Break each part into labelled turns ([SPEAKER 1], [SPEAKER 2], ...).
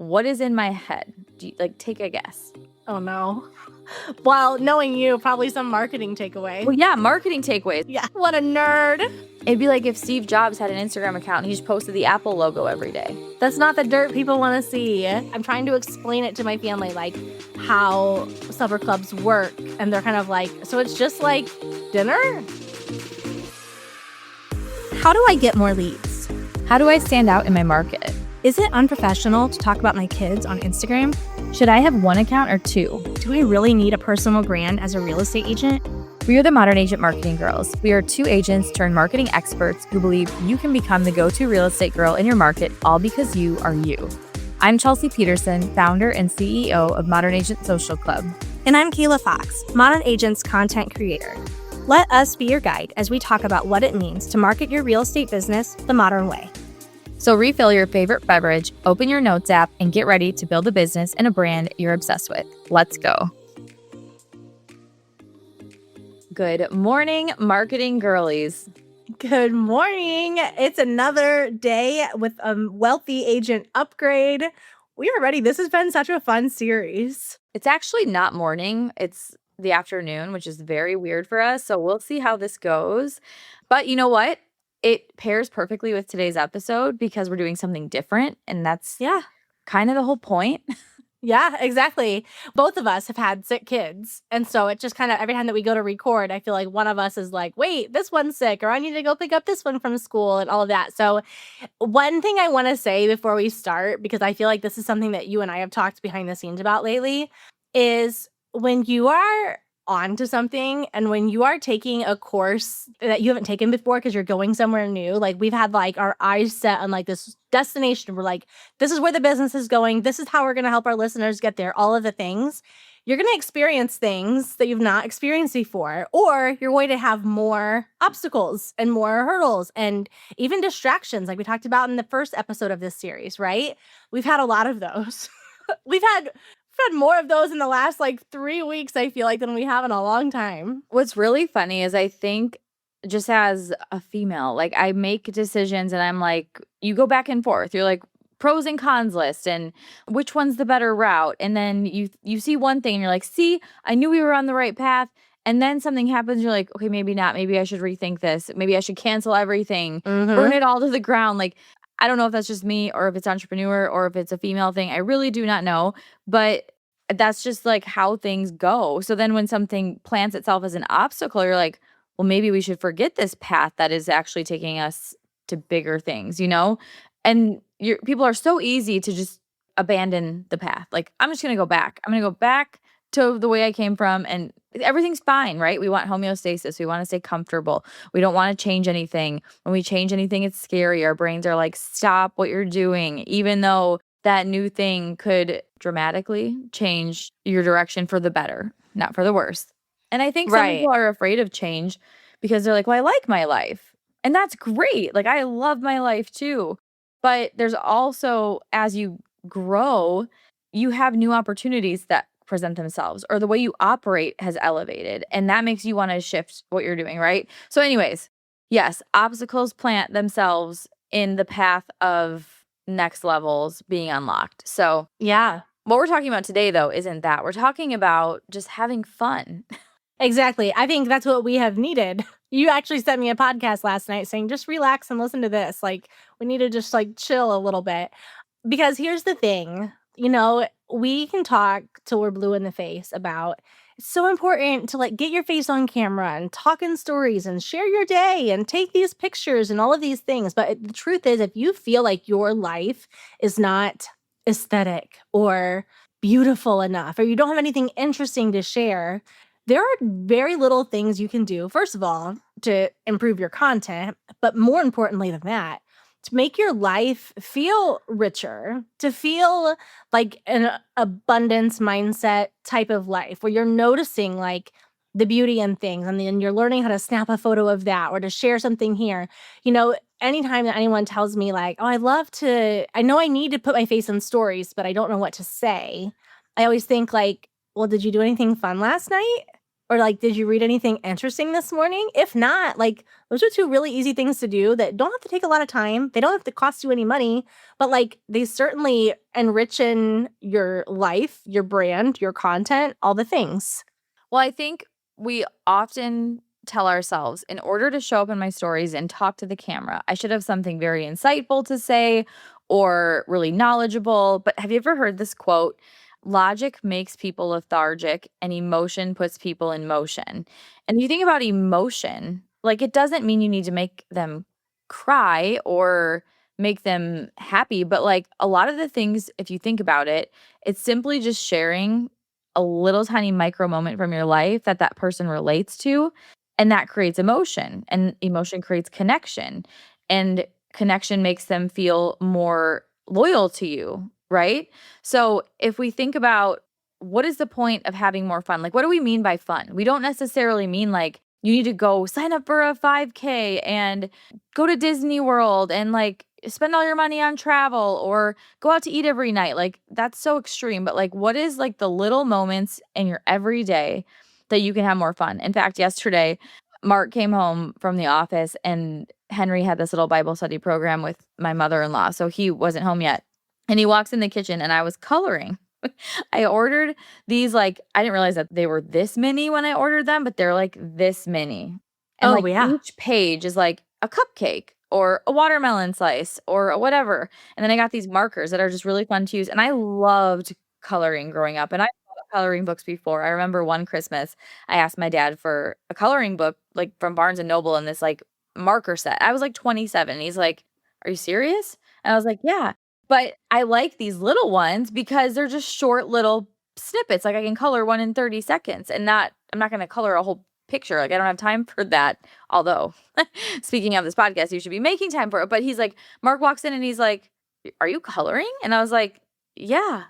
[SPEAKER 1] What is in my head? Take a guess.
[SPEAKER 2] Oh, no. Well, knowing you, probably some marketing takeaway.
[SPEAKER 1] Well, yeah, marketing takeaways.
[SPEAKER 2] Yeah, what a nerd.
[SPEAKER 1] It'd be like if Steve Jobs had an Instagram account and he just posted the Apple logo every day.
[SPEAKER 2] That's not the dirt people want to see. I'm trying to explain it to my family, like how supper clubs work. And they're kind of like, so it's just like dinner? How do I get more leads?
[SPEAKER 1] How do I stand out in my market?
[SPEAKER 2] Is it unprofessional to talk about my kids on Instagram?
[SPEAKER 1] Should I have one account or two?
[SPEAKER 2] Do I really need a personal brand as a real estate agent?
[SPEAKER 1] We are the Modern Agent Marketing Girls. We are two agents turned marketing experts who believe you can become the go-to real estate girl in your market all because you are you. I'm Chelsea Peterson, founder and CEO of Modern Agent Social Club.
[SPEAKER 2] And I'm Kayla Fox, Modern Agent's content creator. Let us be your guide as we talk about what it means to market your real estate business the modern way.
[SPEAKER 1] So refill your favorite beverage, open your notes app, and get ready to build a business and a brand you're obsessed with. Let's go. Good morning, marketing girlies.
[SPEAKER 2] Good morning. It's another day with a wealthy agent upgrade. We are ready. This has been such a fun series.
[SPEAKER 1] It's actually not morning. It's the afternoon, which is very weird for us. So we'll see how this goes. But you know what? It pairs perfectly with today's episode because we're doing something different. And that's kind of the whole point.
[SPEAKER 2] Yeah, exactly. Both of us have had sick kids. And so it just kind of, every time that we go to record, I feel like one of us is like, wait, this one's sick, or I need to go pick up this one from school and all of that. So one thing I want to say before we start, because I feel like this is something that you and I have talked behind the scenes about lately, is when you are onto something and when you are taking a course that you haven't taken before because you're going somewhere new, like we've had like our eyes set on like this destination. We're like, this is where the business is going. This is how we're going to help our listeners get there. All of the things. You're going to experience things that you've not experienced before, or you're going to have more obstacles and more hurdles and even distractions like we talked about in the first episode of this series, right? We've had a lot of those. We've had more of those in the last like 3 weeks, I feel like, than we have in a long time.
[SPEAKER 1] What's really funny is I think just as a female, like I make decisions and I'm like, you go back and forth. You're like pros and cons list and which one's the better route. And then you see one thing and you're like, see, I knew we were on the right path. And then something happens. You're like, okay, maybe not. Maybe I should rethink this. Maybe I should cancel everything, burn it all to the ground. Like, I don't know if that's just me or if it's entrepreneur or if it's a female thing. I really do not know. But that's just like how things go. So then when something plants itself as an obstacle, you're like, well, maybe we should forget this path that is actually taking us to bigger things, you know? And people are so easy to just abandon the path. Like, I'm just going to go back. I'm going to go back to the way I came from and everything's fine, right? We want homeostasis. We want to stay comfortable. We don't want to change anything. When we change anything, it's scary. Our brains are like, stop what you're doing, even though that new thing could dramatically change your direction for the better, not for the worse. And I think some people are afraid of change because they're like, well, I like my life. And that's great. Like, I love my life too. But there's also, as you grow, you have new opportunities that present themselves, or the way you operate has elevated. And that makes you want to shift what you're doing, right? So anyways, yes, obstacles plant themselves in the path of next levels being unlocked. So
[SPEAKER 2] yeah,
[SPEAKER 1] what we're talking about today, though, isn't that. We're talking about just having fun.
[SPEAKER 2] Exactly. I think that's what we have needed. You actually sent me a podcast last night saying, just relax and listen to this. Like, we need to just like chill a little bit. Because here's the thing, you know, we can talk till we're blue in the face about it's so important to like get your face on camera and talk in stories and share your day and take these pictures and all of these things. But the truth is, if you feel like your life is not aesthetic or beautiful enough, or you don't have anything interesting to share, there are very little things you can do, first of all, to improve your content, but more importantly than that, to make your life feel richer, to feel like an abundance mindset type of life where you're noticing like the beauty in things and then you're learning how to snap a photo of that or to share something here. You know, anytime that anyone tells me like, oh, I know I need to put my face in stories, but I don't know what to say. I always think like, well, did you do anything fun last night? Or like, did you read anything interesting this morning? If not, like, those are two really easy things to do that don't have to take a lot of time. They don't have to cost you any money, but like, they certainly enrichen your life, your brand, your content, all the things.
[SPEAKER 1] Well, I think we often tell ourselves, in order to show up in my stories and talk to the camera, I should have something very insightful to say or really knowledgeable. But have you ever heard this quote? Logic makes people lethargic and emotion puts people in motion. And you think about emotion, like it doesn't mean you need to make them cry or make them happy, but like a lot of the things, if you think about it, it's simply just sharing a little tiny micro moment from your life that that person relates to, and that creates emotion, and emotion creates connection, and connection makes them feel more loyal to you, right? So if we think about what is the point of having more fun? Like, what do we mean by fun? We don't necessarily mean like you need to go sign up for a 5K and go to Disney World and like spend all your money on travel or go out to eat every night. Like that's so extreme, but like what is like the little moments in your everyday that you can have more fun? In fact, yesterday Mark came home from the office and Henry had this little Bible study program with my mother-in-law, so he wasn't home yet. And he walks in the kitchen and I was coloring. I ordered these, like, I didn't realize that they were this mini when I ordered them, but they're like this mini. And
[SPEAKER 2] Oh,
[SPEAKER 1] like
[SPEAKER 2] yeah.
[SPEAKER 1] each page is like a cupcake or a watermelon slice or a whatever. And then I got these markers that are just really fun to use. And I loved coloring growing up. And I bought coloring books before. I remember one Christmas, I asked my dad for a coloring book, like from Barnes and Noble, and this like marker set. I was like 27. He's like, "Are you serious?" And I was like, "Yeah." But I like these little ones because they're just short little snippets. Like I can color one in 30 seconds and not I'm not going to color a whole picture. Like I don't have time for that. Although speaking of this podcast, you should be making time for it. But he's like, Mark walks in and he's like, "Are you coloring?" And I was like, "Yeah."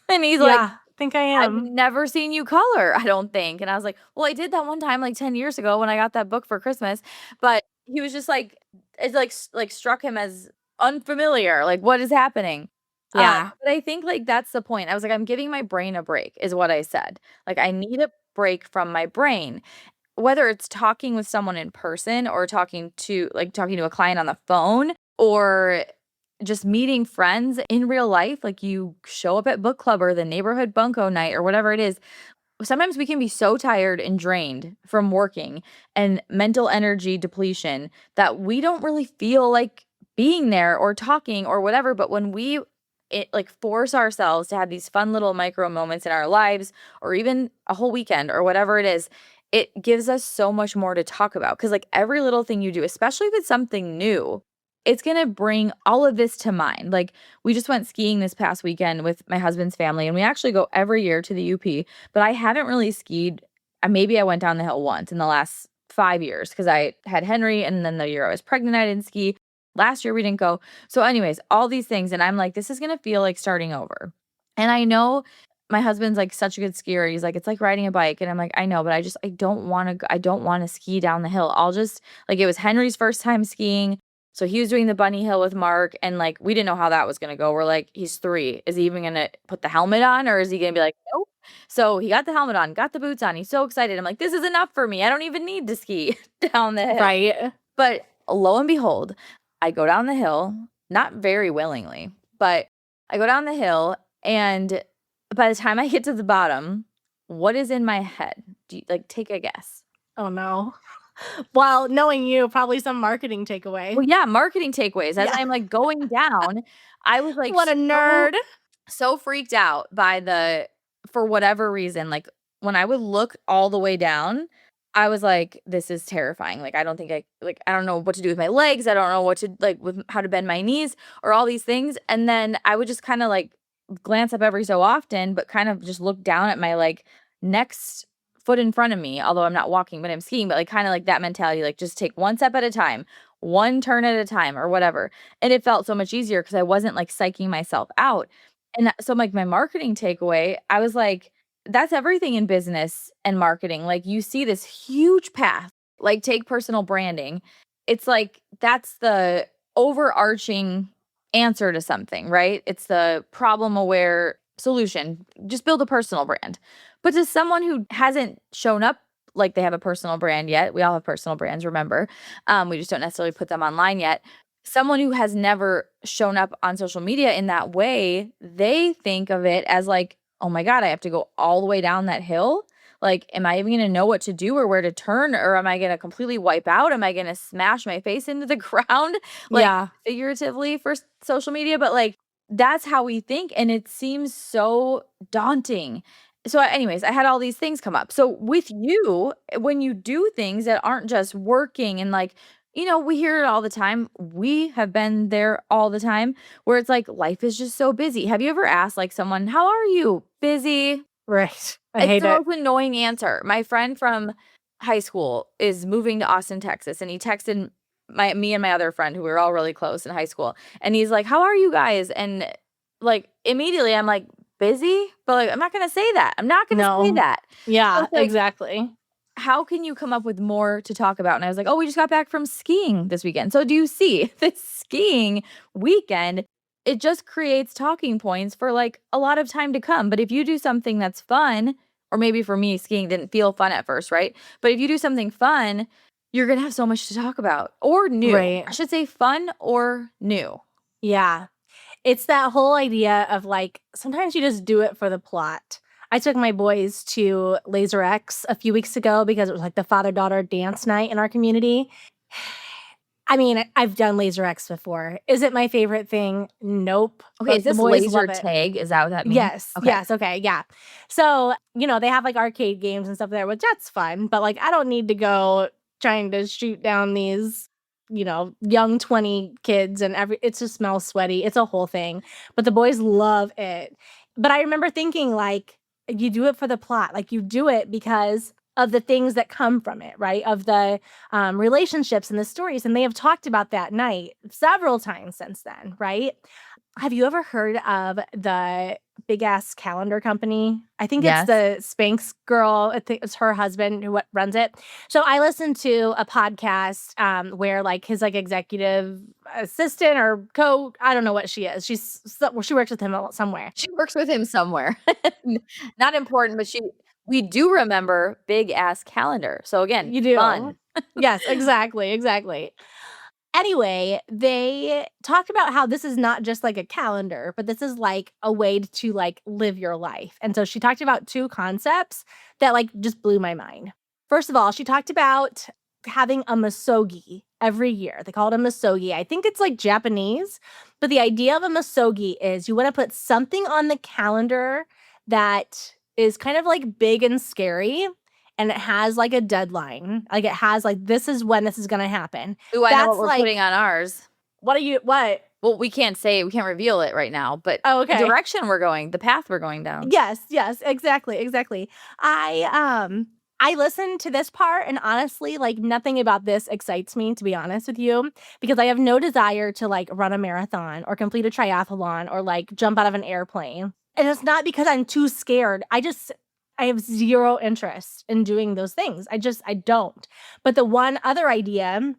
[SPEAKER 1] And he's like,
[SPEAKER 2] Yeah, I think I
[SPEAKER 1] "I've
[SPEAKER 2] am.
[SPEAKER 1] never seen you color, I don't think." And I was like, "Well, I did that one time like 10 years ago when I got that book for Christmas." But he was just like it's like struck him as unfamiliar, like, what is happening?
[SPEAKER 2] Yeah.
[SPEAKER 1] But I think, like, that's the point. I was like, "I'm giving my brain a break," is what I said. Like, I need a break from my brain, whether it's talking with someone in person or talking to a client on the phone or just meeting friends in real life, like, you show up at book club or the neighborhood bunko night or whatever it is. Sometimes we can be so tired and drained from working and mental energy depletion that we don't really feel like being there or talking or whatever. But when like force ourselves to have these fun little micro moments in our lives or even a whole weekend or whatever it is, it gives us so much more to talk about. Cause like every little thing you do, especially if it's something new, it's going to bring all of this to mind. Like we just went skiing this past weekend with my husband's family, and we actually go every year to the UP, but I haven't really skied. Maybe I went down the hill once in the last 5 years because I had Henry, and then the year I was pregnant, I didn't ski. Last year we didn't go. So, anyways, all these things, and I'm like, this is gonna feel like starting over. And I know my husband's like such a good skier. He's like, it's like riding a bike, and I'm like, I know, but I don't want to. I don't want to ski down the hill. I'll just like it was Henry's first time skiing. So he was doing the bunny hill with Mark, and like we didn't know how that was gonna go. We're like, he's 3. Is he even gonna put the helmet on, or is he gonna be like, nope? So he got the helmet on, got the boots on. He's so excited. I'm like, this is enough for me. I don't even need to ski down the hill.
[SPEAKER 2] Right.
[SPEAKER 1] But lo and behold, I go down the hill, not very willingly, but I go down the hill, and by the time I get to the bottom, what is in my head? Do you, like, take a guess?
[SPEAKER 2] Oh, no. Well, knowing you, probably some marketing takeaway.
[SPEAKER 1] Well, yeah, marketing takeaways. As
[SPEAKER 2] Yeah.
[SPEAKER 1] I'm like going down, I was like
[SPEAKER 2] What a nerd.
[SPEAKER 1] so freaked out by for whatever reason. Like when I would look all the way down, I was like, this is terrifying. Like, I don't think I don't know what to do with my legs. I don't know what to like with how to bend my knees or all these things. And then I would just kind of like glance up every so often, but kind of just look down at my like next foot in front of me, although I'm not walking, but I'm skiing, but like kind of like that mentality, like just take one step at a time, one turn at a time or whatever. And it felt so much easier because I wasn't like psyching myself out. And so like my marketing takeaway, I was like, that's everything in business and marketing. Like you see this huge path, like take personal branding. It's like that's the overarching answer to something, right? It's the problem aware solution. Just build a personal brand. But to someone who hasn't shown up like they have a personal brand yet. We all have personal brands, remember. We just don't necessarily put them online yet. Someone who has never shown up on social media in that way, they think of it as like, oh my God, I have to go all the way down that hill. Like, am I even going to know what to do or where to turn? Or am I going to completely wipe out? Am I going to smash my face into the ground? Like,
[SPEAKER 2] Yeah.
[SPEAKER 1] figuratively for social media. But like, that's how we think. And it seems so daunting. So, anyways, I had all these things come up. So, with you, when you do things that aren't just working and like, we hear it all the time. We have been there all the time where it's like life is just so busy. Have you ever asked like someone, "How are you?" Busy.
[SPEAKER 2] Right. I
[SPEAKER 1] It's
[SPEAKER 2] hate
[SPEAKER 1] the
[SPEAKER 2] it.
[SPEAKER 1] most annoying answer. My friend from high school is moving to Austin, Texas, and he texted me and my other friend who we were all really close in high school, and he's like, "How are you guys?" And like immediately I'm like, "Busy?" But like I'm not gonna say that. I'm not gonna say
[SPEAKER 2] No.
[SPEAKER 1] that. So
[SPEAKER 2] Yeah,
[SPEAKER 1] it's like,
[SPEAKER 2] exactly.
[SPEAKER 1] how can you come up with more to talk about? And I was like, "Oh, we just got back from skiing this weekend." So do you see this skiing weekend, it just creates talking points for like a lot of time to come. But if you do something that's fun, or maybe for me, skiing didn't feel fun at first, right? But if you do something fun, you're going to have so much to talk about or new.
[SPEAKER 2] Right.
[SPEAKER 1] I should say fun or new.
[SPEAKER 2] Yeah. It's that whole idea of like sometimes you just do it for the plot. I took my boys to Laser X a few weeks ago because it was like the father-daughter dance night in our community. I mean, I've done Laser X before. Is it my favorite thing? Nope.
[SPEAKER 1] Okay, is
[SPEAKER 2] But the
[SPEAKER 1] this
[SPEAKER 2] boys
[SPEAKER 1] laser
[SPEAKER 2] love it.
[SPEAKER 1] tag? Is that what that means?
[SPEAKER 2] Yes,
[SPEAKER 1] Okay.
[SPEAKER 2] yes, okay, yeah. So, they have, like, arcade games and stuff there, which that's fun, but, like, I don't need to go trying to shoot down these, young 20 kids and it just smells sweaty, it's a whole thing, but the boys love it. But I remember thinking, like, you do it for the plot, like, you do it because of the things that come from it, right? Of the, relationships and the stories, and they have talked about that night several times since then, right? Have you ever heard of the big ass calendar company? I think it's
[SPEAKER 1] Yes.
[SPEAKER 2] the Spanx girl. I think it's her husband who runs it. So I listened to a podcast where like his like executive assistant or I don't know what she is. She works with him somewhere.
[SPEAKER 1] She works with him somewhere. Not important, but we do remember big ass calendar. So again,
[SPEAKER 2] You do.
[SPEAKER 1] fun.
[SPEAKER 2] Yes, exactly, exactly. Anyway, they talked about how this is not just like a calendar, but this is like a way to like live your life. And so she talked about two concepts that like just blew my mind. First of all, she talked about having a masogi every year. They call it a masogi. I think it's like Japanese, but the idea of a masogi is you want to put something on the calendar that is kind of like big and scary and it has like a deadline. Like it has like this is when this is going to happen.
[SPEAKER 1] Ooh, I know what
[SPEAKER 2] That's
[SPEAKER 1] we're putting
[SPEAKER 2] like
[SPEAKER 1] on ours.
[SPEAKER 2] what?
[SPEAKER 1] Well, we can't reveal it right now, but
[SPEAKER 2] Oh,
[SPEAKER 1] the
[SPEAKER 2] okay.
[SPEAKER 1] direction we're going, the path we're going down.
[SPEAKER 2] Yes, exactly, exactly. I listened to this part and honestly, like nothing about this excites me, to be honest with you, because I have no desire to like run a marathon or complete a triathlon or like jump out of an airplane. And it's not because I'm too scared. I have zero interest in doing those things. I don't. But the one other idea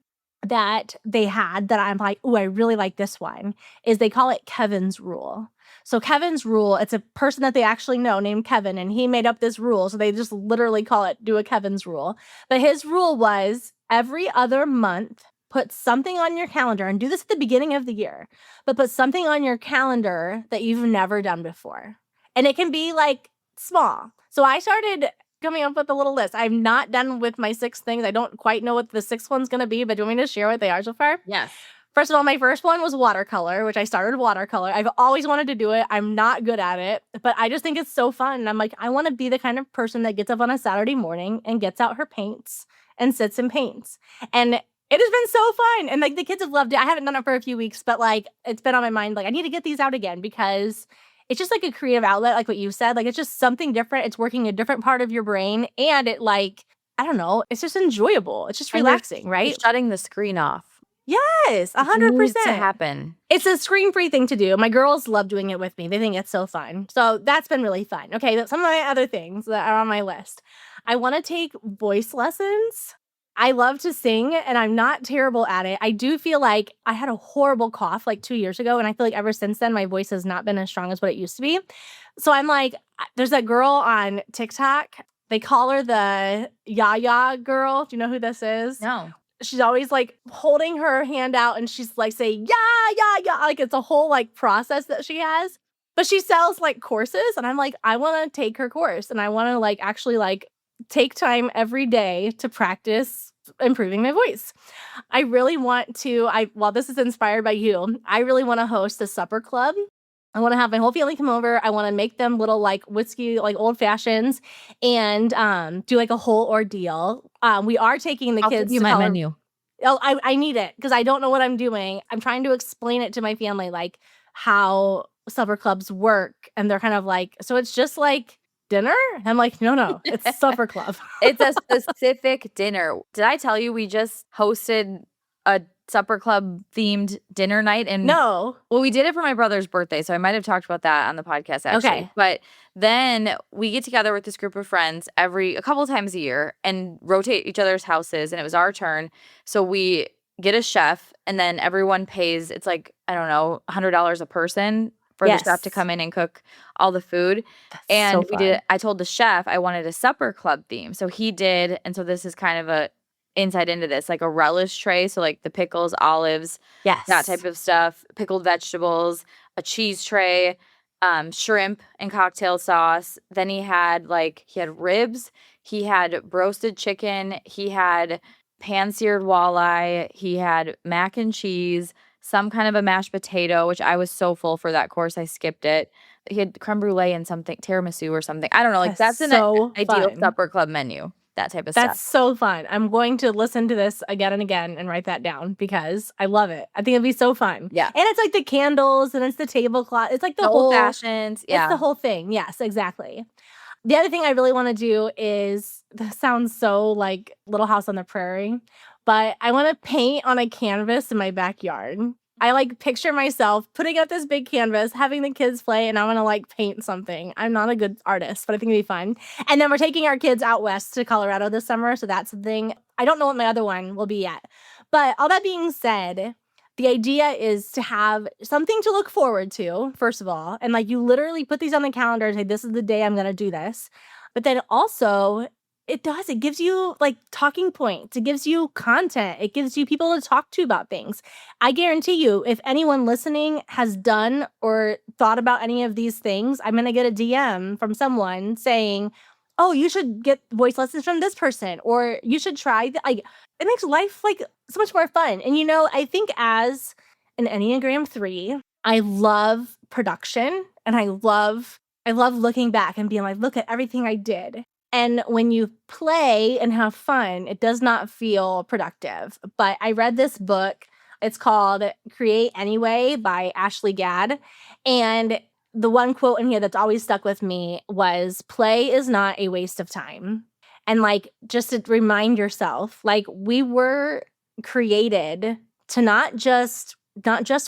[SPEAKER 2] that they had that I'm like, oh, I really like this one is they call it Kevin's rule. So Kevin's rule, it's a person that they actually know named Kevin, and he made up this rule. So they just literally call it do a Kevin's rule. But his rule was every other month, put something on your calendar and do this at the beginning of the year, but put something on your calendar that you've never done before. And it can be like small. So I started coming up with a little list. I'm not done with my 6 things. I don't quite know what the 6th one's going to be, but do you want me to share what they are so far?
[SPEAKER 1] Yes.
[SPEAKER 2] First of all, my first one was watercolor, which I started watercolor. I've always wanted to do it. I'm not good at it, but I just think it's so fun. And I'm like, I want to be the kind of person that gets up on a Saturday morning and gets out her paints and sits and paints. And it has been so fun. And like the kids have loved it. I haven't done it for a few weeks, but like it's been on my mind. Like I need to get these out again because it's just like a creative outlet, like what you said. Like it's just something different. It's working a different part of your brain. And it like, I don't know, it's just enjoyable. It's just relaxing, right?
[SPEAKER 1] You're shutting the screen off.
[SPEAKER 2] Yes,
[SPEAKER 1] It needs
[SPEAKER 2] 100%.
[SPEAKER 1] to happen.
[SPEAKER 2] It's a screen-free thing to do. My girls love doing it with me. They think it's so fun. So that's been really fun. Okay, some of my other things that are on my list. I want to take voice lessons. I love to sing and I'm not terrible at it. I do feel like I had a horrible cough like 2 years ago. And I feel like ever since then, my voice has not been as strong as what it used to be. So I'm like, there's that girl on TikTok. They call her the Yaya girl. Do you know who this is?
[SPEAKER 1] No.
[SPEAKER 2] She's always like holding her hand out and she's like saying, yeah, yeah, yeah. Like it's a whole like process that she has. But she sells like courses. And I'm like, I want to take her course. And I want to like actually like take time every day to practice improving my voice. I really want to, while this is inspired by you, I really want to host a supper club. I want to have my whole family come over. I want to make them little like whiskey, like old fashions, and do like a whole ordeal. We are taking the
[SPEAKER 1] I'll
[SPEAKER 2] kids
[SPEAKER 1] give you
[SPEAKER 2] to
[SPEAKER 1] my
[SPEAKER 2] color.
[SPEAKER 1] menu.
[SPEAKER 2] Oh, I need it because I don't know what I'm doing. I'm trying to explain it to my family, like how supper clubs work, and they're kind of like, so it's just like dinner. I'm like, no, it's supper club.
[SPEAKER 1] It's a specific dinner. Did I tell you we just hosted a supper club themed dinner night? And
[SPEAKER 2] No.
[SPEAKER 1] well, we did it for my brother's birthday, so I might have talked about that on the podcast actually.
[SPEAKER 2] Okay.
[SPEAKER 1] But then we get together with this group of friends a couple times a year and rotate each other's houses, and it was our turn. So we get a chef, and then everyone pays, it's like, I don't know, $100 a person for the chef to come in and cook all the food. And
[SPEAKER 2] So fun.
[SPEAKER 1] I told the chef I wanted a supper club theme. So he did, and so this is kind of a insight into this, like a relish tray, so like the pickles, olives,
[SPEAKER 2] Yes.
[SPEAKER 1] that type of stuff, pickled vegetables, a cheese tray, shrimp and cocktail sauce. Then he had ribs, he had roasted chicken, he had pan-seared walleye, he had mac and cheese, some kind of a mashed potato, which I was so full for that course, I skipped it. He had creme brulee and something, tiramisu or something. I don't know, like that's an
[SPEAKER 2] so
[SPEAKER 1] ideal
[SPEAKER 2] fun.
[SPEAKER 1] supper club menu. That type of
[SPEAKER 2] That's
[SPEAKER 1] stuff.
[SPEAKER 2] so fun. I'm going to listen to this again and again and write that down because I love it. I think it'd be so fun.
[SPEAKER 1] Yeah.
[SPEAKER 2] And it's like the candles and it's the tablecloth. It's like the whole
[SPEAKER 1] old fashions. Yeah.
[SPEAKER 2] It's the whole thing. Yes, exactly. The other thing I really want to do is, this sounds so like Little House on the Prairie, but I want to paint on a canvas in my backyard. I like picture myself putting up this big canvas, having the kids play, and I want to like paint something. I'm not a good artist, but I think it'd be fun. And then we're taking our kids out west to Colorado this summer, so that's the thing. I don't know what my other one will be yet. But all that being said, the idea is to have something to look forward to, first of all. And like you literally put these on the calendar and say, this is the day I'm going to do this. But then also, it gives you like talking points. It gives you content. It gives you people to talk to about things. I guarantee you, if anyone listening has done or thought about any of these things, I'm going to get a DM from someone saying, oh, you should get voice lessons from this person, or you should try. Like, it makes life like so much more fun. And I think as an Enneagram 3, I love production, and I love looking back and being like, look at everything I did. And when you play and have fun, it does not feel productive. But I read this book. It's called Create Anyway by Ashley Gadd. And the one quote in here that's always stuck with me was, play is not a waste of time. And like, just to remind yourself, like we were created to not just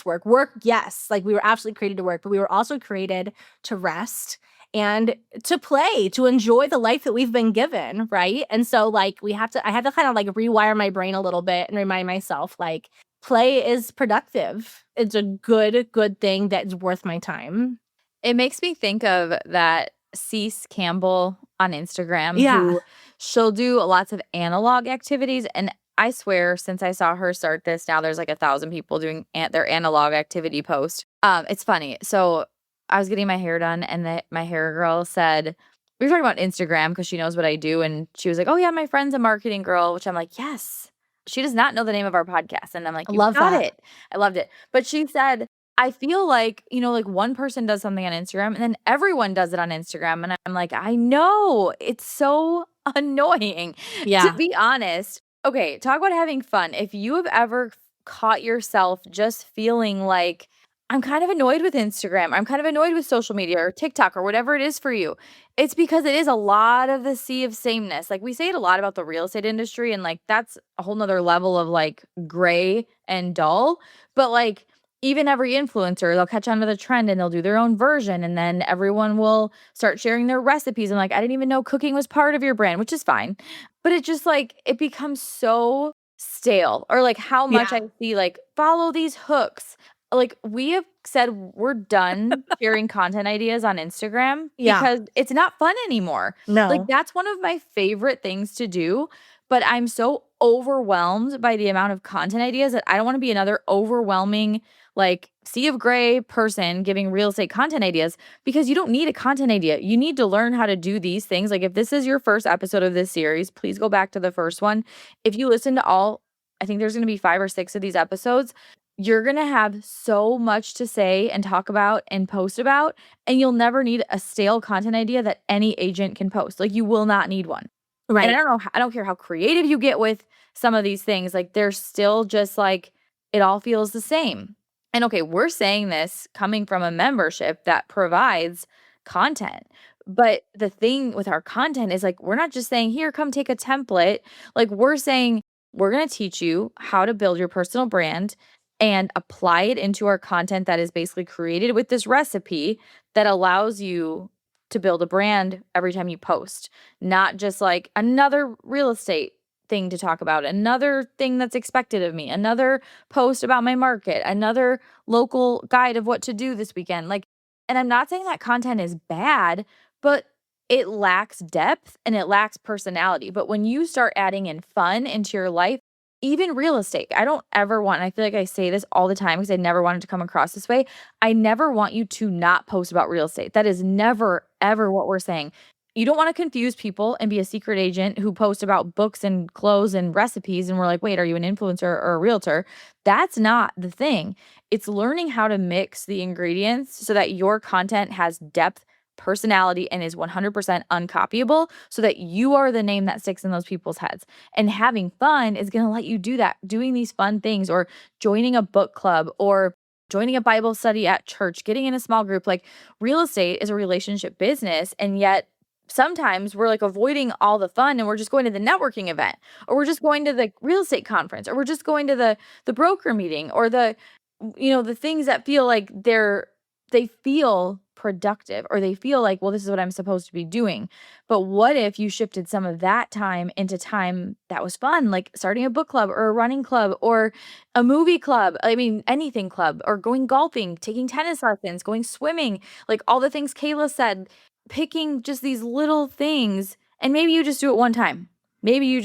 [SPEAKER 2] work. Yes, like we were absolutely created to work, but we were also created to rest and to play, to enjoy the life that we've been given, right? And so like I had to kind of like rewire my brain a little bit and remind myself like play is productive. It's a good thing that's worth my time.
[SPEAKER 1] It makes me think of that Cease Campbell on Instagram.
[SPEAKER 2] Yeah.
[SPEAKER 1] Who she'll do lots of analog activities. And I swear, since I saw her start this, now there's like 1,000 people doing their analog activity post. It's funny. So I was getting my hair done, and my hair girl said, we were talking about Instagram because she knows what I do. And she was like, oh, yeah, my friend's a marketing girl, which I'm like, yes. She does not know the name of our podcast. And I'm like, you got it. I loved it. But she said, I feel like, like one person does something on Instagram and then everyone does it on Instagram. And I'm like, I know, it's so annoying, to be honest. Okay, talk about having fun. If you have ever caught yourself just feeling like, I'm kind of annoyed with Instagram, I'm kind of annoyed with social media or TikTok or whatever it is for you, it's because it is a lot of the sea of sameness. Like we say it a lot about the real estate industry, and like that's a whole nother level of like gray and dull. But like even every influencer, they'll catch on to the trend and they'll do their own version, and then everyone will start sharing their recipes. And like, I didn't even know cooking was part of your brand, which is fine. But it just like, it becomes so stale. Or like how much I see like, follow these hooks. like, we have said we're done sharing content ideas on Instagram
[SPEAKER 2] Yeah.
[SPEAKER 1] because it's not fun anymore. Like,
[SPEAKER 2] No.
[SPEAKER 1] that's one of my favorite things to do, but I'm so overwhelmed by the amount of content ideas that I don't wanna be another overwhelming, like, sea of gray person giving real estate content ideas because you don't need a content idea. You need to learn how to do these things. Like, if this is your first episode of this series, please go back to the first one. If you listen to all I think there's gonna be 5 or 6 of these episodes, you're gonna have so much to say and talk about and post about, and you'll never need a stale content idea that any agent can post. Like, you will not need one. And I
[SPEAKER 2] Right.
[SPEAKER 1] don't know, I don't care how creative you get with some of these things, like, they're still just like, it all feels the same. And okay, we're saying this coming from a membership that provides content. But the thing with our content is like, we're not just saying, here, come take a template. Like, we're saying, we're going to teach you how to build your personal brand and apply it into our content that is basically created with this recipe that allows you to build a brand every time you post, not just like another real estate thing to talk about, another thing that's expected of me, another post about my market, another local guide of what to do this weekend. Like, and I'm not saying that content is bad, but it lacks depth and it lacks personality. But when you start adding in fun into your life, even real estate, I don't ever want, and I feel like I say this all the time because I never want it to come across this way. I never want you to not post about real estate. That is never, ever what we're saying. You don't want to confuse people and be a secret agent who posts about books and clothes and recipes. And we're like, wait, are you an influencer or a realtor? That's not the thing. It's learning how to mix the ingredients so that your content has depth, personality, and is 100% uncopyable so that you are the name that sticks in those people's heads. And having fun is going to let you do that, doing these fun things or joining a book club or joining a Bible study at church, getting in a small group. Like, real estate is a relationship business. And yet, sometimes we're like avoiding all the fun and we're just going to the networking event or we're just going to the real estate conference or we're just going to the broker meeting or the things that feel like they feel productive or they feel like, well, this is what I'm supposed to be doing. But what if you shifted some of that time into time that was fun, like starting a book club or a running club or a movie club? I mean, anything club or going golfing, taking tennis lessons, going swimming, like all the things Kayla said, picking just these little things. And maybe you just do it one time. Maybe you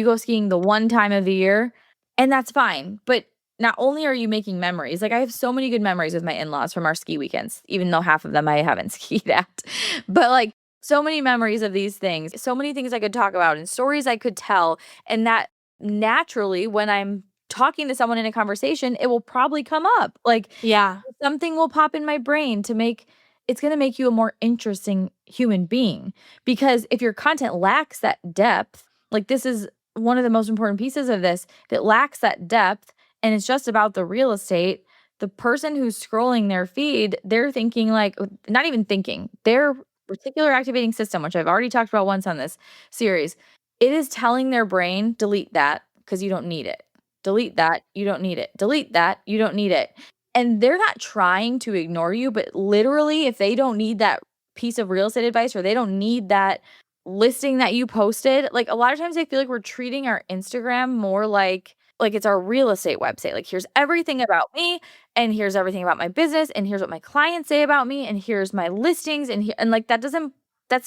[SPEAKER 1] go skiing the one time of the year and that's fine. But not only are you making memories, like I have so many good memories with my in-laws from our ski weekends, even though half of them I haven't skied at. But like so many memories of these things, so many things I could talk about and stories I could tell. And that naturally, when I'm talking to someone in a conversation, it will probably come up. Like
[SPEAKER 2] Yeah.
[SPEAKER 1] something will pop in my brain it's going to make you a more interesting human being. Because if your content lacks that depth, like this is one of the most important pieces of this, that lacks that depth and it's just about the real estate, the person who's scrolling their feed, they're thinking like, not even thinking, their reticular activating system, which I've already talked about once on this series, it is telling their brain, delete that because you don't need it. Delete that, you don't need it. Delete that, you don't need it. And they're not trying to ignore you, but literally, if they don't need that piece of real estate advice or they don't need that listing that you posted, like a lot of times I feel like we're treating our Instagram more like it's our real estate website. Like here's everything about me and here's everything about my business and here's what my clients say about me and here's my listings and like that's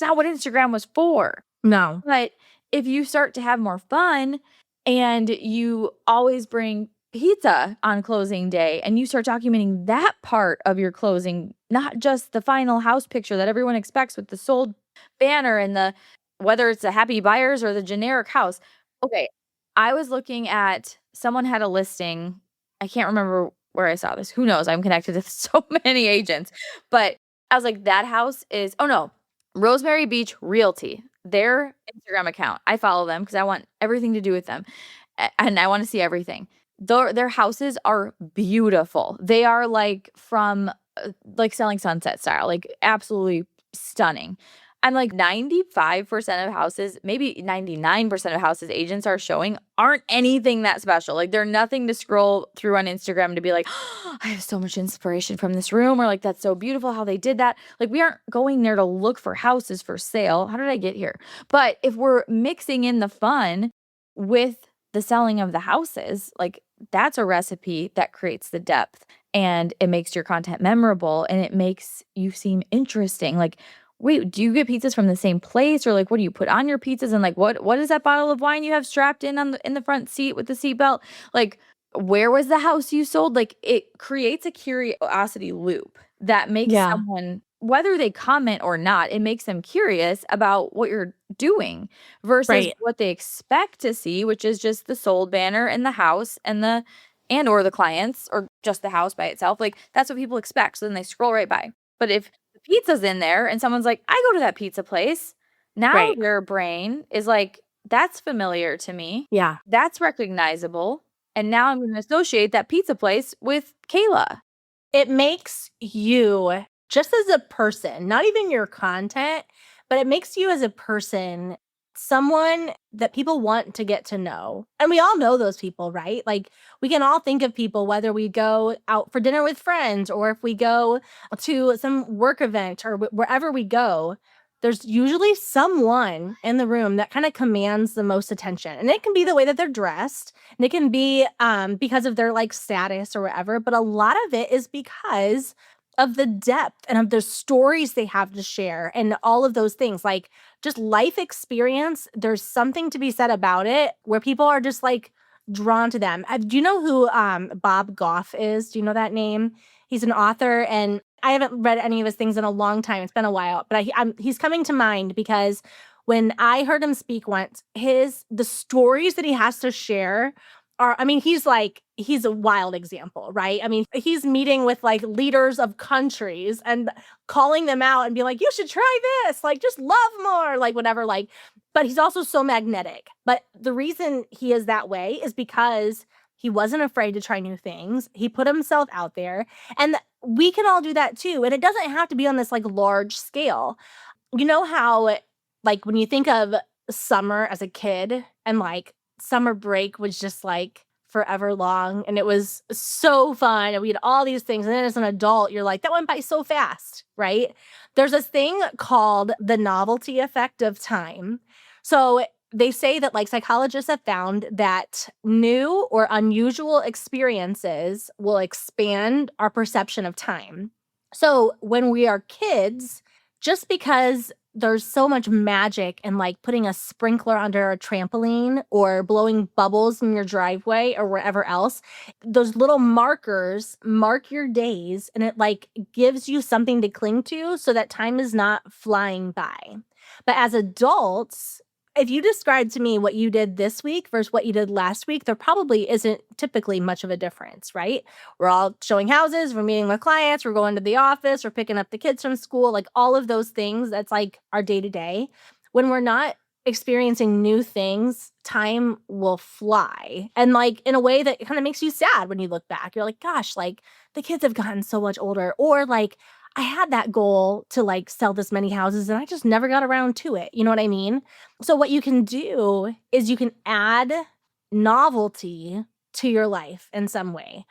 [SPEAKER 1] not what Instagram was for.
[SPEAKER 2] No.
[SPEAKER 1] But if you start to have more fun and you always bring pizza on closing day and you start documenting that part of your closing, not just the final house picture that everyone expects with the sold banner and the whether it's the happy buyers or the generic house. Okay, I was looking at someone had a listing. I can't remember where I saw this. Who knows? I'm connected to so many agents. But I was like, that house is, oh no, Rosemary Beach Realty, their Instagram account. I follow them because I want everything to do with them and I want to see everything. Their houses are beautiful. They are like from like selling sunset style, like absolutely stunning. I'm like 95% of houses, maybe 99% of houses agents are showing aren't anything that special. Like they're nothing to scroll through on Instagram to be like, oh, I have so much inspiration from this room or like that's so beautiful how they did that. Like we aren't going there to look for houses for sale. How did I get here? But if we're mixing in the fun with the selling of the houses, like that's a recipe that creates the depth and it makes your content memorable and it makes you seem interesting. Like, wait, do you get pizzas from the same place, or like what do you put on your pizzas, and like what is that bottle of wine you have strapped in the front seat with the seatbelt? Like, where was the house you sold? Like, it creates a curiosity loop that makes
[SPEAKER 2] Yeah.
[SPEAKER 1] someone, whether they comment or not, it makes them curious about what you're doing versus
[SPEAKER 2] Right.
[SPEAKER 1] what they expect to see, which is just the sold banner and the house and or the clients, or just the house by itself. Like, that's what people expect. So then they scroll right by. But if the pizza's in there and someone's like, I go to that pizza place, now
[SPEAKER 2] Right.
[SPEAKER 1] their brain is like, that's familiar to me.
[SPEAKER 2] Yeah.
[SPEAKER 1] That's recognizable. And now I'm going to associate that pizza place with Kayla.
[SPEAKER 2] It makes you just as a person, not even your content, but it makes you as a person someone that people want to get to know. And we all know those people, right? Like, we can all think of people, whether we go out for dinner with friends or if we go to some work event or wherever we go, there's usually someone in the room that kind of commands the most attention. And it can be the way that they're dressed, and it can be because of their like status or whatever, but a lot of it is because of the depth and of the stories they have to share and all of those things. Like, just life experience, there's something to be said about it where people are just like drawn to them. Do you know who Bob Goff is? Do you know that name? He's an author, and I haven't read any of his things in a long time. It's been a while, but he's coming to mind because when I heard him speak once, the stories that he has to share are, I mean, he's a wild example, right? I mean, he's meeting with like leaders of countries and calling them out and being like, you should try this, like, just love more, like, whatever, like, but he's also so magnetic. But the reason he is that way is because he wasn't afraid to try new things. He put himself out there, and we can all do that too. And it doesn't have to be on this like large scale. You know how, like, when you think of summer as a kid and like summer break was just like forever long and it was so fun and we had all these things. And then as an adult, you're like, that went by so fast, right? There's this thing called the novelty effect of time. So they say that like psychologists have found that new or unusual experiences will expand our perception of time. So when we are kids, just because there's so much magic in like putting a sprinkler under a trampoline or blowing bubbles in your driveway or wherever else, those little markers mark your days, and it like gives you something to cling to so that time is not flying by. But as adults, if you describe to me what you did this week versus what you did last week, there probably isn't typically much of a difference, right? We're all showing houses, we're meeting with clients, we're going to the office, we're picking up the kids from school, like all of those things. That's like our day to day. When we're not experiencing new things, time will fly. And like in a way that kind of makes you sad when you look back. You're like, gosh, like the kids have gotten so much older. Or like, I had that goal to like sell this many houses and I just never got around to it. You know what I mean? So what you can do is you can add novelty to your life in some way.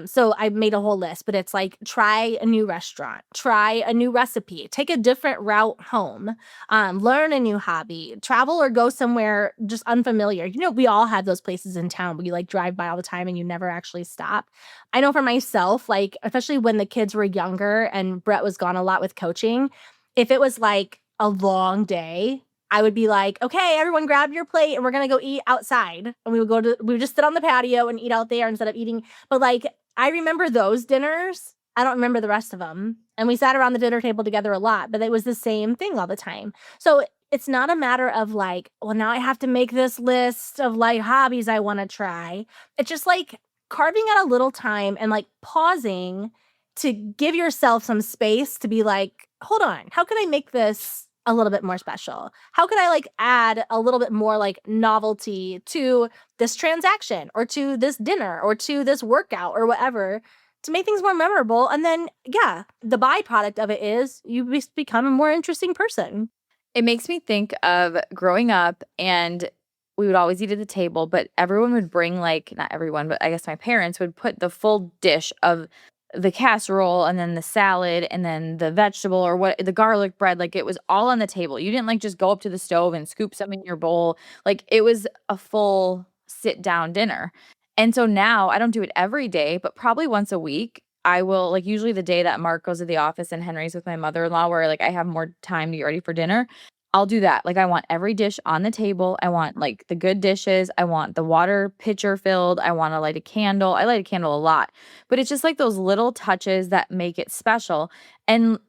[SPEAKER 2] So I made a whole list, but it's like, try a new restaurant, try a new recipe, take a different route home, learn a new hobby, travel or go somewhere just unfamiliar. You know, we all have those places in town where you like drive by all the time and you never actually stop. I know for myself, like, especially when the kids were younger and Brett was gone a lot with coaching, if it was like a long day, I would be like, okay, everyone grab your plate and we're going to go eat outside. And we would just sit on the patio and eat out there instead of eating. But like, I remember those dinners. I don't remember the rest of them. And we sat around the dinner table together a lot, but it was the same thing all the time. So it's not a matter of like, well, now I have to make this list of like hobbies I want to try. It's just like carving out a little time and like pausing to give yourself some space to be like, hold on, how can I make this a little bit more special? How could I like add a little bit more like novelty to this transaction or to this dinner or to this workout or whatever to make things more memorable? And then, yeah, the byproduct of it is you become a more interesting person.
[SPEAKER 1] It makes me think of growing up, and we would always eat at the table, but everyone would bring, like, not everyone, but I guess my parents would put the full dish of the casserole and then the salad and then the vegetable or what, the garlic bread. Like, it was all on the table. You didn't like just go up to the stove and scoop some in your bowl. Like, it was a full sit down dinner. And so now I don't do it every day, but probably once a week. I will like usually the day that Mark goes to the office and Henry's with my mother-in-law where like I have more time to get ready for dinner, I'll do that. Like I want every dish on the table. I want like the good dishes. I want the water pitcher filled. I want to light a candle. I light a candle a lot. But it's just like those little touches that make it special. And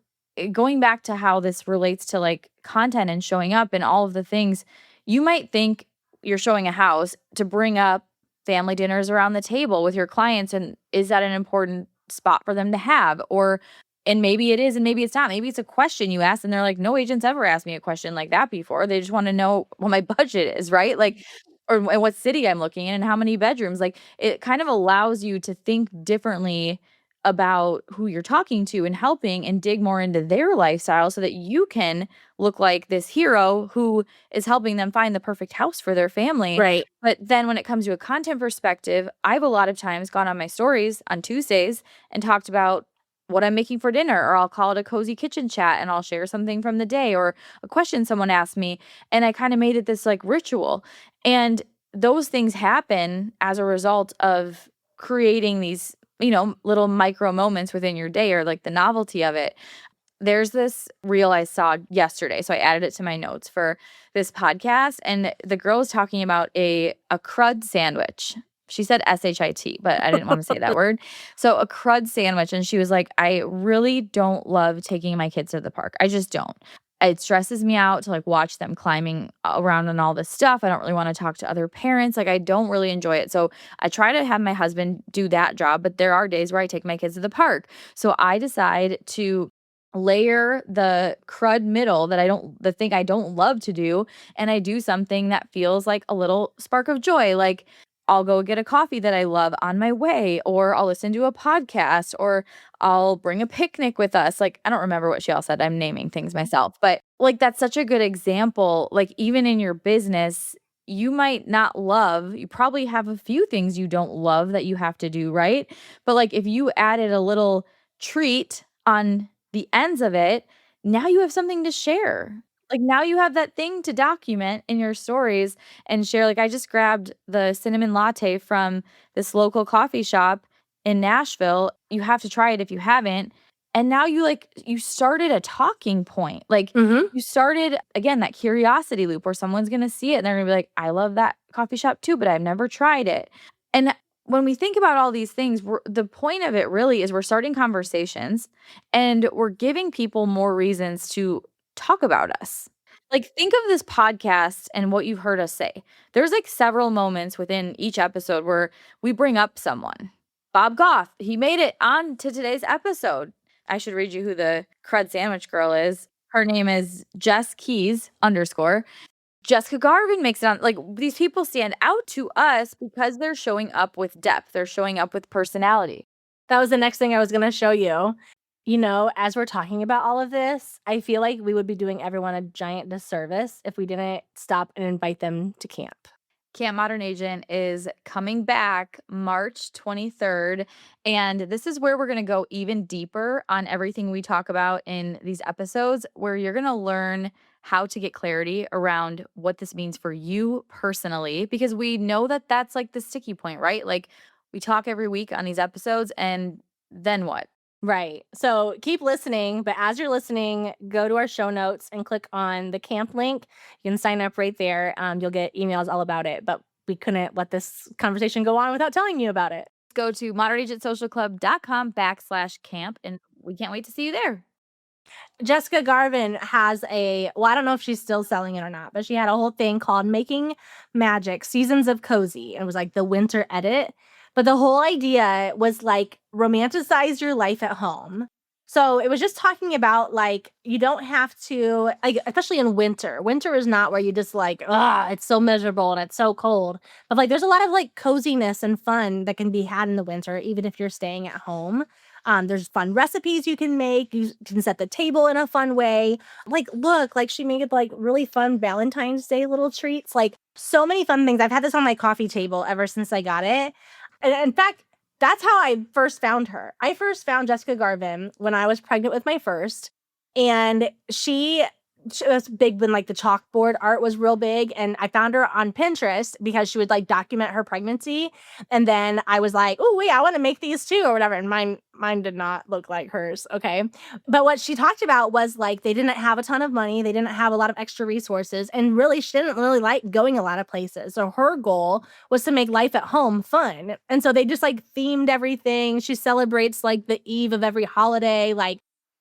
[SPEAKER 1] going back to how this relates to like content and showing up and all of the things, you might think you're showing a house to bring up family dinners around the table with your clients. And is that an important spot for them to have? Or, and maybe it is, and maybe it's not. Maybe it's a question you ask, and they're like, no agent's ever asked me a question like that before. They just want to know what my budget is, right? Like, or and what city I'm looking in and how many bedrooms. Like, it kind of allows you to think differently about who you're talking to and helping and dig more into their lifestyle so that you can look like this hero who is helping them find the perfect house for their family.
[SPEAKER 2] Right.
[SPEAKER 1] But then when it comes to a content perspective, I've a lot of times gone on my stories on Tuesdays and talked about what I'm making for dinner, or I'll call it a cozy kitchen chat and I'll share something from the day or a question someone asked me. And I kind of made it this like ritual. And those things happen as a result of creating these, little micro moments within your day or like the novelty of it. There's this reel I saw yesterday, so I added it to my notes for this podcast, and the girl was talking about a crud sandwich. She said SHIT, but I didn't want to say that word. So a crud sandwich, and she was like, I really don't love taking my kids to the park. I just don't. It stresses me out to like watch them climbing around and all this stuff. I don't really want to talk to other parents. Like I don't really enjoy it. So I try to have my husband do that job, but there are days where I take my kids to the park. So I decide to layer the crud middle the thing I don't love to do, and I do something that feels like a little spark of joy. Like I'll go get a coffee that I love on my way, or I'll listen to a podcast, or I'll bring a picnic with us. Like I don't remember what she all said. I'm naming things myself, but like that's such a good example. Like even in your business, you might not love, you probably have a few things you don't love that you have to do, right? But like if you added a little treat on the ends of it, now you have something to share. Like now you have that thing to document in your stories and share. Like I just grabbed the cinnamon latte from this local coffee shop in Nashville. You have to try it if you haven't. And now you started a talking point. Like
[SPEAKER 2] Mm-hmm.
[SPEAKER 1] you started again that curiosity loop where someone's going to see it and they're going to be like, I love that coffee shop too, but I've never tried it. And when we think about all these things, the point of it really is we're starting conversations and we're giving people more reasons to talk about us. Like, think of this podcast and what you've heard us say. There's like several moments within each episode where we bring up someone. Bob Goff, he made it on to today's episode. I should read you who the crud sandwich girl is. Her name is Jess Keys _ Jessica Garvin makes it on. Like these people stand out to us because they're showing up with depth. They're showing up with personality.
[SPEAKER 2] That was the next thing I was going to show you. As we're talking about all of this, I feel like we would be doing everyone a giant disservice if we didn't stop and invite them to camp.
[SPEAKER 1] Camp Modern Agent is coming back March 23rd. And this is where we're going to go even deeper on everything we talk about in these episodes, where you're going to learn how to get clarity around what this means for you personally, because we know that that's like the sticky point, right? Like we talk every week on these episodes, and then what?
[SPEAKER 2] Right. So keep listening, but as you're listening, go to our show notes and click on the camp link. You can sign up right there. You'll get emails all about it, but we couldn't let this conversation go on without telling you about it.
[SPEAKER 1] Go to modernagentsocialclub.com/camp, and we can't wait to see you there.
[SPEAKER 2] Jessica Garvin has I don't know if she's still selling it or not, but she had a whole thing called Making Magic Seasons of Cozy. It was like the winter edit. But the whole idea was like romanticize your life at home. So it was just talking about like you don't have to, like, especially in winter. Winter is not where you just like, it's so miserable and it's so cold. But like there's a lot of like coziness and fun that can be had in the winter, even if you're staying at home. There's fun recipes you can make. You can set the table in a fun way. Like, look, like she made like really fun Valentine's Day little treats. Like so many fun things. I've had this on my coffee table ever since I got it. And in fact, that's how I first found her. I first found Jessica Garvin when I was pregnant with my first. And she she was big when like the chalkboard art was real big, and I found her on Pinterest because she would like document her pregnancy, and then I was like, oh wait, I want to make these too or whatever, and mine did not look like hers. Okay, but what she talked about was like they didn't have a ton of money, they didn't have a lot of extra resources, and really she didn't really like going a lot of places, so her goal was to make life at home fun. And so they just like themed everything. She celebrates like the eve of every holiday, like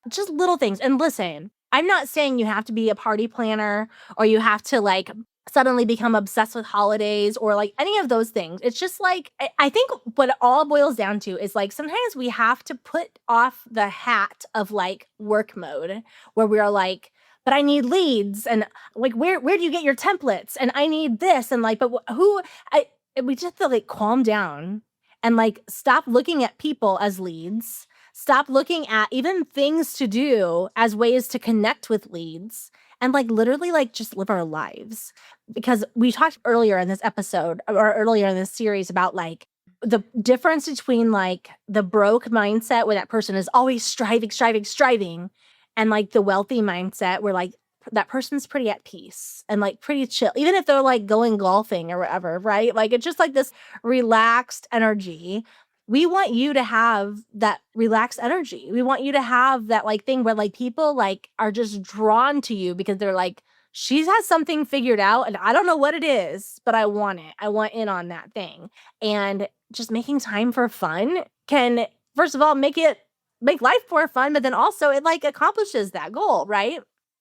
[SPEAKER 2] just little things. And listen, I'm not saying you have to be a party planner or you have to like suddenly become obsessed with holidays or like any of those things. It's just like, I think what it all boils down to is like sometimes we have to put off the hat of like work mode where we are like, but I need leads and like where do you get your templates and I need this and like but who I we just have to like calm down and like stop looking at people as leads. Stop looking at even things to do as ways to connect with leads and like literally like just live our lives. Because we talked earlier in this episode or earlier in this series about like the difference between like the broke mindset where that person is always striving, and like the wealthy mindset where like that person's pretty at peace and like pretty chill, even if they're like going golfing or whatever, right? Like it's just like this relaxed energy. We want you to have that relaxed energy. We want you to have that like thing where like people like are just drawn to you because they're like, she has something figured out and I don't know what it is, but I want it. I want in on that thing. And just making time for fun can, first of all, make life more fun, but then also it like accomplishes that goal, right?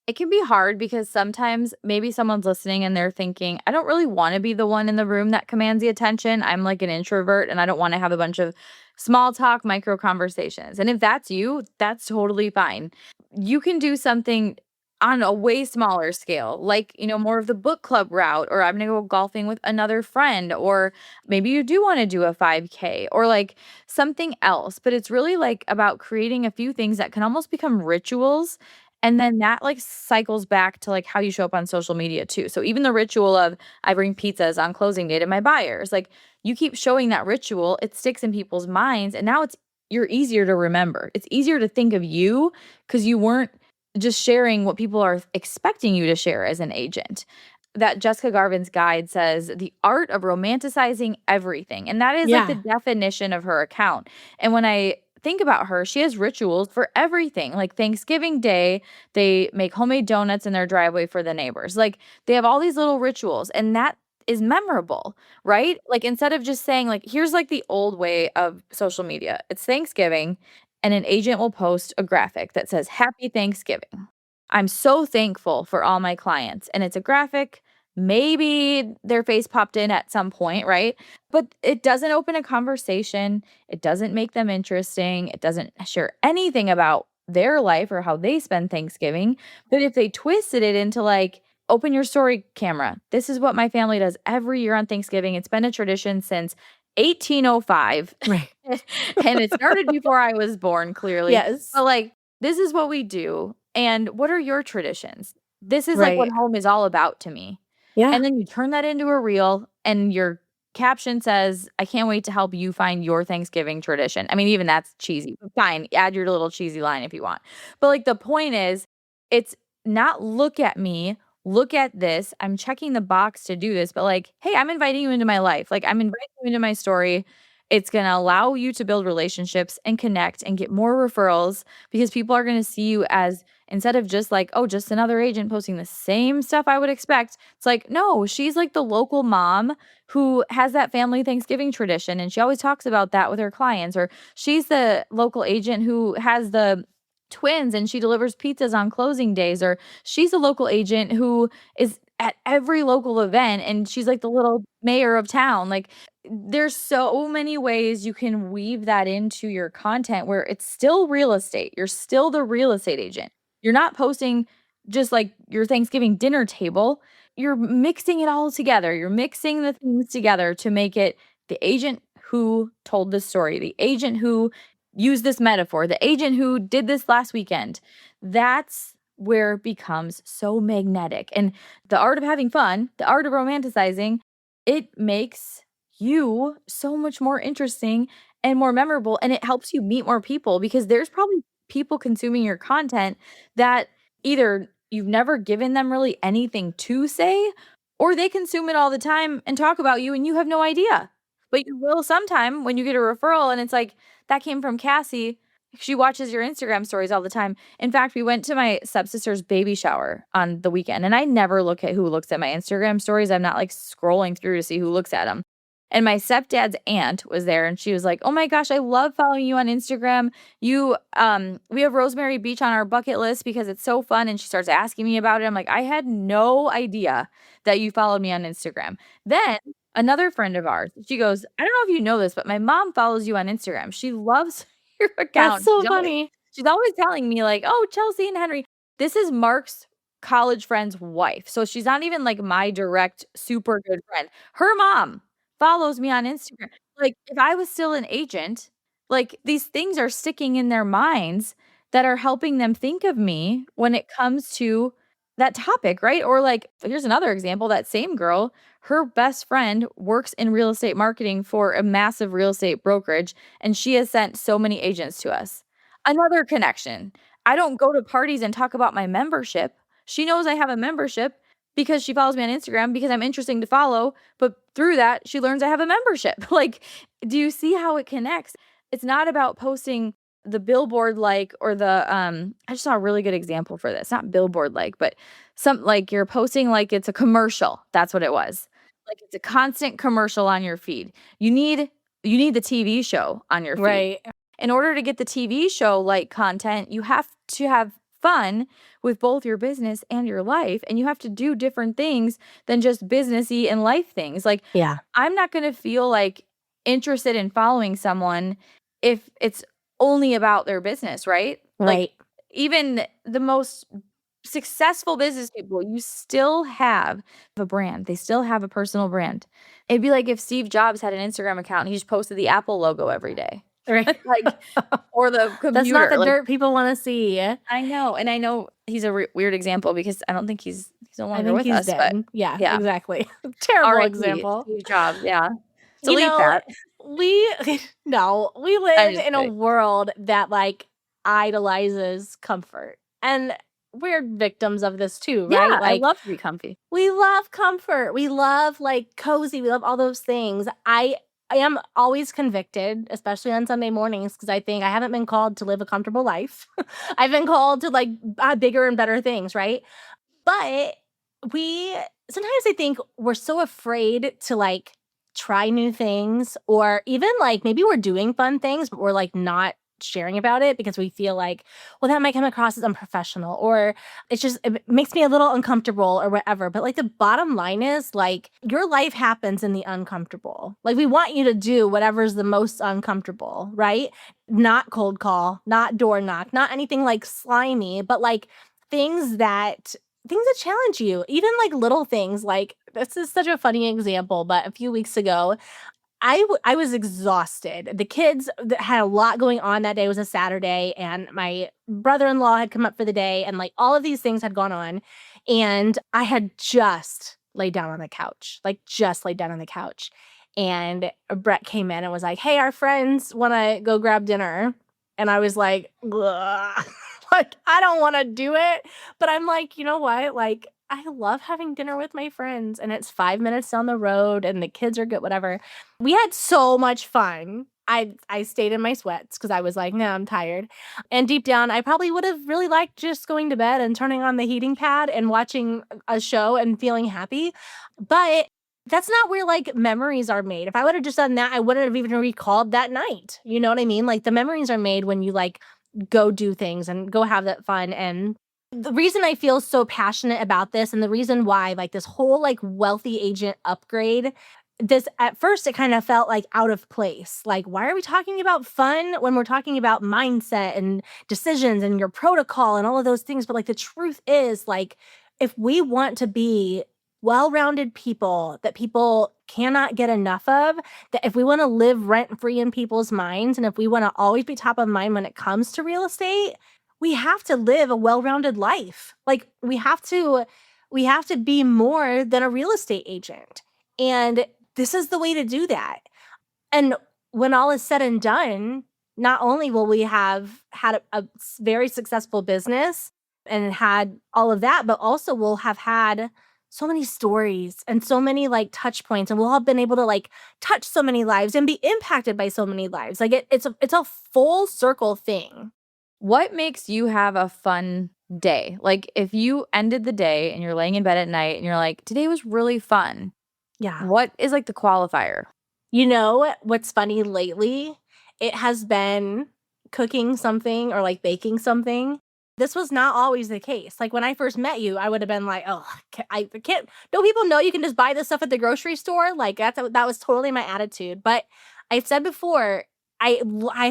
[SPEAKER 1] It can be hard because sometimes maybe someone's listening and they're thinking, I don't really want to be the one in the room that commands the attention. I'm like an introvert and I don't want to have a bunch of small talk, micro conversations. And if that's you, that's totally fine. You can do something on a way smaller scale, like, more of the book club route, or I'm going to go golfing with another friend, or maybe you do want to do a 5K or like something else. But it's really like about creating a few things that can almost become rituals, and then that like cycles back to like how you show up on social media too. So even the ritual of I bring pizzas on closing day to my buyers, like you keep showing that ritual, it sticks in people's minds. And now you're easier to remember. It's easier to think of you because you weren't just sharing what people are expecting you to share as an agent. That Jessica Garvin's guide says the art of romanticizing everything. And that is like the
[SPEAKER 2] Yeah.
[SPEAKER 1] definition of her account. And when I think about her, she has rituals for everything. Like Thanksgiving Day, they make homemade donuts in their driveway for the neighbors. Like they have all these little rituals, and that is memorable, right? Like instead of just saying, like, here's like the old way of social media, it's Thanksgiving, and an agent will post a graphic that says, Happy Thanksgiving. I'm so thankful for all my clients. And it's a graphic. Maybe their face popped in at some point, right? But it doesn't open a conversation. It doesn't make them interesting. It doesn't share anything about their life or how they spend Thanksgiving. But if they twisted it into like, open your story camera. This is what my family does every year on Thanksgiving. It's been a tradition since 1805.
[SPEAKER 2] Right.
[SPEAKER 1] And it started before I was born, clearly.
[SPEAKER 2] Yes.
[SPEAKER 1] But like, this is what we do. And what are your traditions? This is like what
[SPEAKER 2] Right.
[SPEAKER 1] home is all about to me.
[SPEAKER 2] Yeah.
[SPEAKER 1] And then you turn that into a reel, and your caption says, I can't wait to help you find your Thanksgiving tradition. I mean, even that's cheesy. Fine, add your little cheesy line if you want. But like the point is, it's not look at me, look at this. I'm checking the box to do this, but like, hey, I'm inviting you into my life. Like, I'm inviting you into my story. It's going to allow you to build relationships and connect and get more referrals because people are going to see you as, instead of just like, oh, just another agent posting the same stuff I would expect. It's like, no, she's like the local mom who has that family Thanksgiving tradition. And she always talks about that with her clients. Or she's the local agent who has the twins and she delivers pizzas on closing days. Or she's a local agent who is at every local event and she's like the little mayor of town. Like, there's so many ways you can weave that into your content where it's still real estate. You're still the real estate agent. You're not posting just like your Thanksgiving dinner table. You're mixing it all together. You're mixing the things together to make it the agent who told this story, the agent who used this metaphor, the agent who did this last weekend. That's where it becomes so magnetic. And the art of having fun, the art of romanticizing, it makes you so much more interesting and more memorable. And it helps you meet more people because there's probably people consuming your content that either you've never given them really anything to say, or they consume it all the time and talk about you and you have no idea. But you will sometime when you get a referral and it's like, that came from Cassie. She watches your Instagram stories all the time. In fact, we went to my stepsister's baby shower on the weekend, and I never look at who looks at my Instagram stories. I'm not like scrolling through to see who looks at them. And my stepdad's aunt was there and she was like, "Oh my gosh, I love following you on Instagram. We have Rosemary Beach on our bucket list because it's so fun." And she starts asking me about it. I'm like, "I had no idea that you followed me on Instagram." Then another friend of ours, she goes, "I don't know if you know this, but my mom follows you on Instagram. She loves your
[SPEAKER 2] That's
[SPEAKER 1] account."
[SPEAKER 2] so funny.
[SPEAKER 1] She's always telling me like, "Oh, Chelsea and Henry." This is Mark's college friend's wife. So she's not even like my direct super good friend. Her mom follows me on Instagram. Like, if I was still an agent, like, these things are sticking in their minds that are helping them think of me when it comes to that topic, right? Or, like, here's another example, that same girl, her best friend works in real estate marketing for a massive real estate brokerage, and she has sent so many agents to us. Another connection. I don't go to parties and talk about my membership. She knows I have a membership because she follows me on Instagram because I'm interesting to follow, but through that, she learns I have a membership. Like, do you see how it connects? It's not about posting the billboard like or the I just saw a really good example for this. Not billboard like, but some like you're posting like it's a commercial. That's what it was. Like it's a constant commercial on your feed. You need the TV show on your feed.
[SPEAKER 2] Right.
[SPEAKER 1] In order to get the TV show like content, you have to have fun with both your business and your life, and you have to do different things than just businessy and life things. Like,
[SPEAKER 2] Yeah.
[SPEAKER 1] I'm not going to feel like interested in following someone if it's only about their business, right? Like,
[SPEAKER 2] Right.
[SPEAKER 1] even the most successful business people, you still have a brand. They still have a personal brand. It'd be like if Steve Jobs had an Instagram account and he just posted the Apple logo every day.
[SPEAKER 2] Right.
[SPEAKER 1] Like, or the
[SPEAKER 2] That's not
[SPEAKER 1] computer.
[SPEAKER 2] the
[SPEAKER 1] Like,
[SPEAKER 2] dirt people want to see.
[SPEAKER 1] I know, and I know he's a weird example because I don't think he's no
[SPEAKER 2] I
[SPEAKER 1] longer
[SPEAKER 2] think
[SPEAKER 1] with
[SPEAKER 2] he's
[SPEAKER 1] us, but
[SPEAKER 2] dead. Yeah,
[SPEAKER 1] yeah.
[SPEAKER 2] exactly. Terrible
[SPEAKER 1] R.I.P.
[SPEAKER 2] example.
[SPEAKER 1] Steve Jobs, yeah.
[SPEAKER 2] You
[SPEAKER 1] Delete
[SPEAKER 2] know,
[SPEAKER 1] that.
[SPEAKER 2] we no, we
[SPEAKER 1] I'm
[SPEAKER 2] live
[SPEAKER 1] just
[SPEAKER 2] in a
[SPEAKER 1] kidding.
[SPEAKER 2] world that like idolizes comfort. And we're victims of this too,
[SPEAKER 1] Yeah,
[SPEAKER 2] right?
[SPEAKER 1] I
[SPEAKER 2] Like
[SPEAKER 1] love to be comfy.
[SPEAKER 2] we love comfort. We love like cozy. We love all those things. I am always convicted, especially on Sunday mornings, because I think I haven't been called to live a comfortable life. I've been called to like bigger and better things, right? But we sometimes I think we're so afraid to like try new things or even like maybe we're doing fun things, but we're like not sharing about it because we feel like, well, that might come across as unprofessional or it makes me a little uncomfortable or whatever. But like the bottom line is like your life happens in the uncomfortable. Like we want you to do whatever's the most uncomfortable, right? Not cold call, not door knock, not anything like slimy, but like things that challenge you, even like little things like this is such a funny example, but a few weeks ago, I was exhausted. The kids had a lot going on that day. It was a Saturday, and my brother-in-law had come up for the day, and like all of these things had gone on. And I had just laid down on the couch, like just laid down on the couch. And Brett came in and was like, "Hey, our friends want to go grab dinner." And I was like, "Ugh." Like, I don't want to do it. But I'm like, you know what? Like, I love having dinner with my friends, and it's 5 minutes down the road, and the kids are good, whatever. We had so much fun. I stayed in my sweats because I was like, no, I'm tired. And deep down, I probably would have really liked just going to bed and turning on the heating pad and watching a show and feeling happy. But that's not where like memories are made. If I would have just done that, I wouldn't have even recalled that night. You know what I mean? Like the memories are made when you like go do things and go have that fun. And the reason I feel so passionate about this and the reason why like this whole like wealthy agent upgrade, this at first it kind of felt like out of place. Like, why are we talking about fun when we're talking about mindset and decisions and your protocol and all of those things? But like the truth is, like, if we want to be well-rounded people that people cannot get enough of, that if we want to live rent-free in people's minds, and if we want to always be top of mind when it comes to real estate, we have to live a well-rounded life. Like we have to be more than a real estate agent. And this is the way to do that. And when all is said and done, not only will we have had a very successful business, and had all of that, but also we'll have had so many stories and so many like touch points, and we'll have been able to like touch so many lives and be impacted by so many lives. Like it's a full circle thing.
[SPEAKER 1] What makes you have a fun day? Like, if you ended the day and you're laying in bed at night and you're like, "Today was really fun."
[SPEAKER 2] Yeah.
[SPEAKER 1] What is, like, the qualifier?
[SPEAKER 2] You know what's funny lately? It has been cooking something or like baking something. This was not always the case. Like when I first met you, I would have been like, "Oh, I can't. Don't people know you can just buy this stuff at the grocery store?" Like that was totally my attitude. But I've said before, I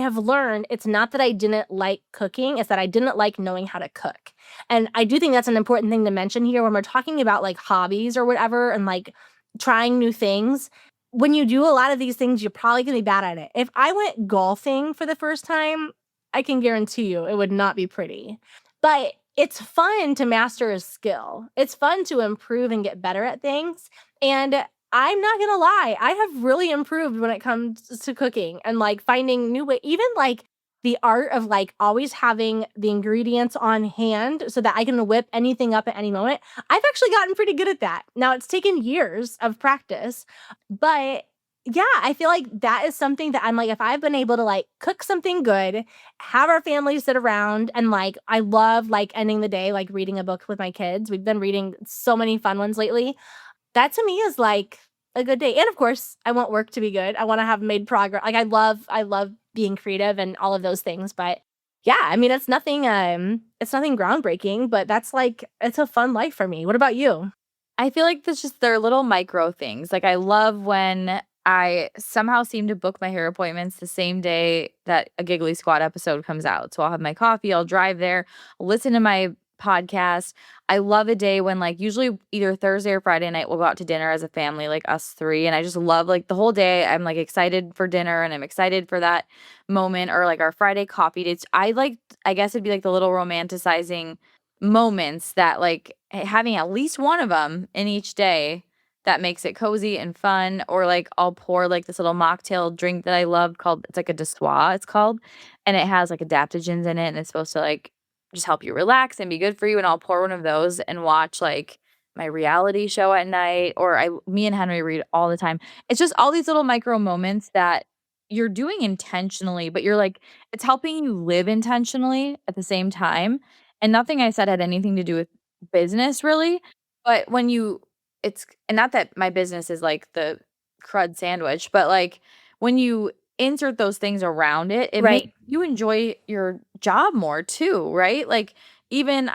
[SPEAKER 2] have learned it's not that I didn't like cooking; it's that I didn't like knowing how to cook. And I do think that's an important thing to mention here when we're talking about like hobbies or whatever, and like trying new things. When you do a lot of these things, you're probably gonna be bad at it. If I went golfing for the first time, I can guarantee you it would not be pretty. But it's fun to master a skill. It's fun to improve and get better at things. And I'm not gonna lie, I have really improved when it comes to cooking and like finding new way, even like the art of like always having the ingredients on hand so that I can whip anything up at any moment. I've actually gotten pretty good at that. Now it's taken years of practice, but yeah, I feel like that is something that I'm like, if I've been able to like cook something good, have our family sit around, and like, I love like ending the day, like reading a book with my kids. We've been reading so many fun ones lately. That to me is like a good day. And of course, I want work to be good. I want to have made progress. Like I love being creative and all of those things. But yeah, I mean, it's nothing groundbreaking, but that's like, it's a fun life for me. What about you?
[SPEAKER 1] I feel like that's just they're little micro things. Like, I love when I somehow seem to book my hair appointments the same day that a Giggly Squad episode comes out. So I'll have my coffee, I'll drive there, listen to my podcast. I love a day when, like, usually either Thursday or Friday night, we'll go out to dinner as a family, like us three. And I just love, like, the whole day. I'm like excited for dinner and I'm excited for that moment, or like our Friday coffee dates. I guess it'd be like the little romanticizing moments that, like, having at least one of them in each day that makes it cozy and fun. Or like I'll pour like this little mocktail drink that I love called, it's like a Dessoir, it's called, and it has like adaptogens in it and it's supposed to like just help you relax and be good for you. And I'll pour one of those and watch like my reality show at night. Or me and Henry read all the time. It's just all these little micro moments that you're doing intentionally, but you're like, it's helping you live intentionally at the same time. And nothing I said had anything to do with business really, but when you it's and not that my business is like the crud sandwich, but, like, when you insert those things around it, it makes
[SPEAKER 2] Right.
[SPEAKER 1] you enjoy your job more too, right? Like, even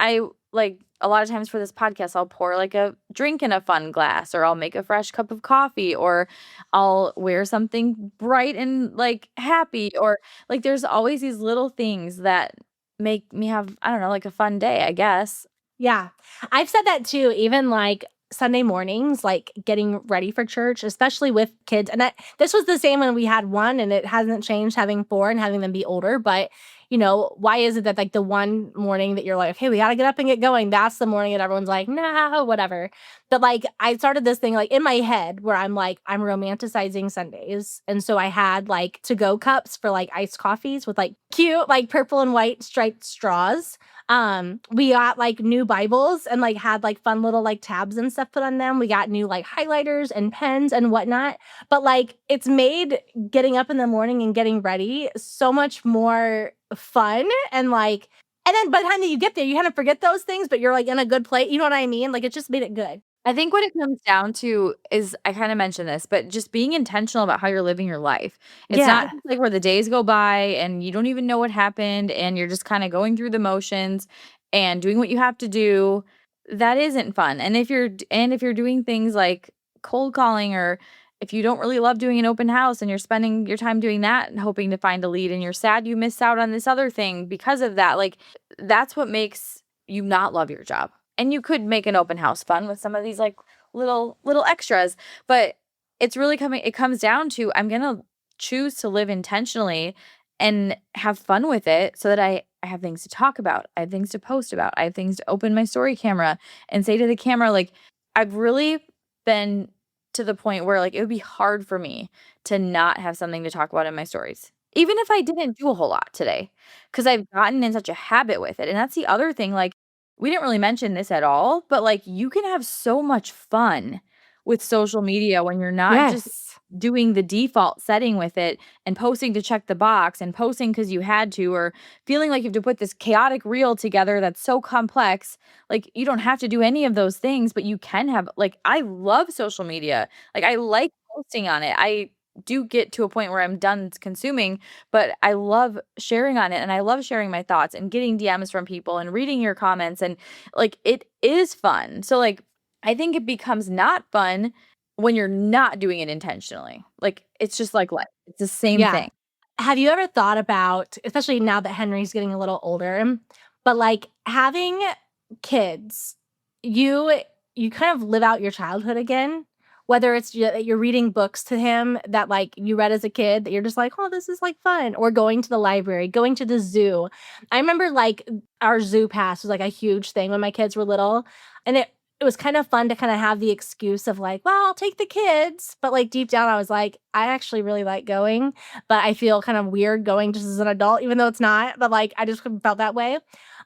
[SPEAKER 1] like, a lot of times for this podcast, I'll pour, like, a drink in a fun glass, or I'll make a fresh cup of coffee, or I'll wear something bright and, like, happy, or, like, there's always these little things that make me have, I don't know, like, a fun day, I guess.
[SPEAKER 2] Yeah. I've said that too, even like Sunday mornings, like getting ready for church, especially with kids. And this was the same when we had one, and it hasn't changed having four and having them be older. But, why is it that like the one morning that you're like, okay, we got to get up and get going? That's the morning that everyone's like, nah, whatever. But like, I started this thing like in my head where I'm like, I'm romanticizing Sundays. And so I had like to go cups for like iced coffees with like cute, like purple and white striped straws. We got like new Bibles and like had like fun little like tabs and stuff put on them. We got new like highlighters and pens and whatnot. But like it's made getting up in the morning and getting ready so much more fun. And like, and then by the time that you get there, you kind of forget those things, but you're like in a good place. You know what I mean? Like it just made it good.
[SPEAKER 1] I think what it comes down to is, I kinda mentioned this, but just being intentional about how you're living your life. It's not
[SPEAKER 2] Yeah.
[SPEAKER 1] just like where the days go by and you don't even know what happened and you're just kinda going through the motions and doing what you have to do. That isn't fun. And if you're doing things like cold calling, or if you don't really love doing an open house and you're spending your time doing that and hoping to find a lead and you're sad you missed out on this other thing because of that, like, that's what makes you not love your job. And you could make an open house fun with some of these, like, little extras, but it comes down to, I'm gonna choose to live intentionally and have fun with it so that I have things to talk about, I have things to post about, I have things to open my story camera and say to the camera, like, I've really been to the point where, like, it would be hard for me to not have something to talk about in my stories, even if I didn't do a whole lot today, because 'cause I've gotten in such a habit with it. And that's the other thing, like, we didn't really mention this at all, but like you can have so much fun with social media when you're not just
[SPEAKER 2] Yes.
[SPEAKER 1] doing the default setting with it and posting to check the box and posting because you had to, or feeling like you have to put this chaotic reel together that's so complex. Like you don't have to do any of those things, but you can have, like, I love social media. Like I like posting on it. I do get to a point where I'm done consuming, but I love sharing on it and I love sharing my thoughts and getting DMs from people and reading your comments, and like it is fun. So like I think it becomes not fun when you're not doing it intentionally. Like it's just like life. It's the same
[SPEAKER 2] Yeah.
[SPEAKER 1] thing.
[SPEAKER 2] Have you ever thought about, especially now that Henry's getting a little older, but like having kids, you you kind of live out your childhood again. Whether it's that you're reading books to him that like you read as a kid that you're just like, oh, this is like fun, or going to the library, going to the zoo. I remember like our zoo pass was like a huge thing when my kids were little, and it was kind of fun to kind of have the excuse of like, well, I'll take the kids, but like deep down I was like, I actually really like going, but I feel kind of weird going just as an adult, even though it's not. But like, I just felt that way.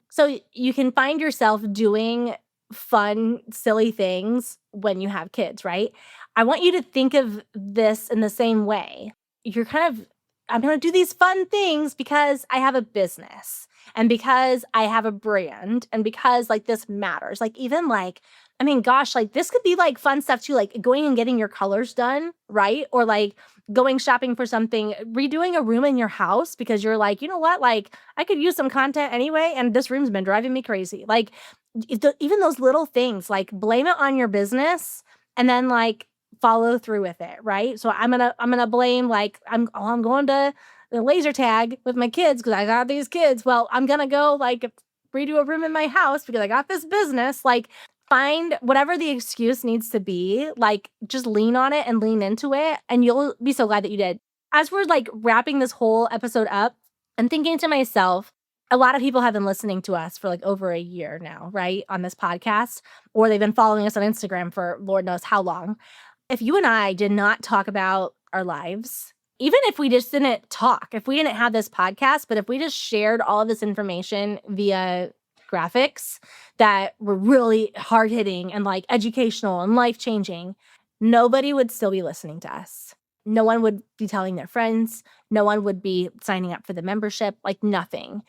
[SPEAKER 2] So you can find yourself doing fun, silly things when you have kids, right? I want you to think of this in the same way. You're kind of, I'm going to do these fun things because I have a business and because I have a brand and because like this matters. Like, even like, I mean, gosh, like this could be like fun stuff too, like going and getting your colors done, right? Or like going shopping for something, redoing a room in your house because you're like, you know what, like I could use some content anyway, and this room's been driving me crazy. Like even those little things, like blame it on your business and then like follow through with it, right? So I'm gonna blame like I'm going to the laser tag with my kids because I got these kids. Well, I'm gonna go like redo a room in my house because I got this business. Like find whatever the excuse needs to be, like just lean on it and lean into it, and you'll be so glad that you did. As we're like wrapping this whole episode up, I'm thinking to myself, a lot of people have been listening to us for like over a year now, right? On this podcast, or they've been following us on Instagram for Lord knows how long. If you and I did not talk about our lives, even if we just didn't talk, if we didn't have this podcast, but if we just shared all of this information via graphics that were really hard hitting and like educational and life changing, nobody would still be listening to us. No one would be telling their friends. No one would be signing up for the membership, like nothing.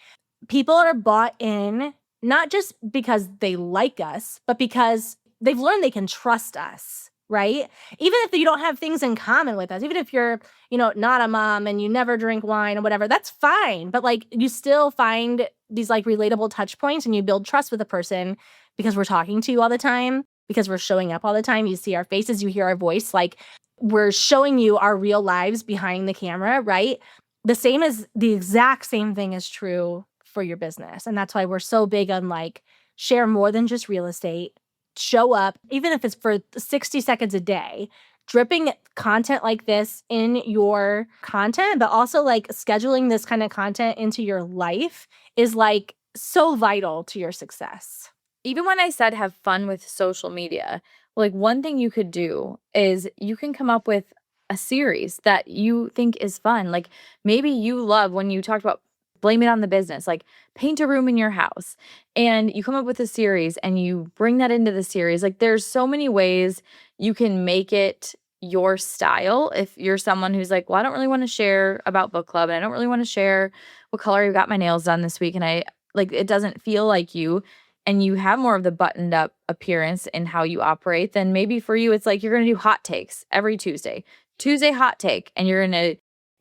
[SPEAKER 2] People are bought in not just because they like us, but because they've learned they can trust us, right? Even if you don't have things in common with us, even if you're, not a mom and you never drink wine or whatever, that's fine. But like you still find these like relatable touch points and you build trust with a person because we're talking to you all the time, because we're showing up all the time. You see our faces, you hear our voice, like we're showing you our real lives behind the camera, right? The exact same thing is true for your business. And that's why we're so big on like share more than just real estate, show up, even if it's for 60 seconds a day, dripping content like this in your content, but also like scheduling this kind of content into your life is like so vital to your success.
[SPEAKER 1] Even when I said have fun with social media, like one thing you could do is you can come up with a series that you think is fun. Like maybe you love when you talked about blame it on the business, like paint a room in your house, and you come up with a series and you bring that into the series. Like there's so many ways you can make it your style. If you're someone who's like, well, I don't really want to share about book club and I don't really want to share what color I got my nails done this week, and I like it doesn't feel like you, and you have more of the buttoned up appearance in how you operate, then maybe for you, it's like you're going to do hot takes every Tuesday. Tuesday hot take, and you're going to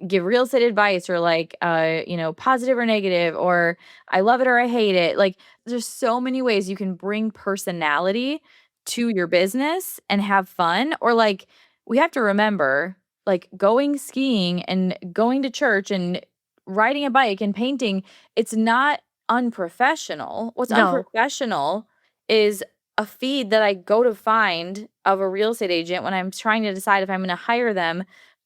[SPEAKER 1] give real estate advice or like, positive or negative, or I love it or I hate it. Like there's so many ways you can bring personality to your business and have fun. Or like we have to remember, like going skiing and going to church and riding a bike and painting, it's not unprofessional. What's
[SPEAKER 2] No.
[SPEAKER 1] unprofessional is a feed that I go to find of a real estate agent when I'm trying to decide if I'm going to hire them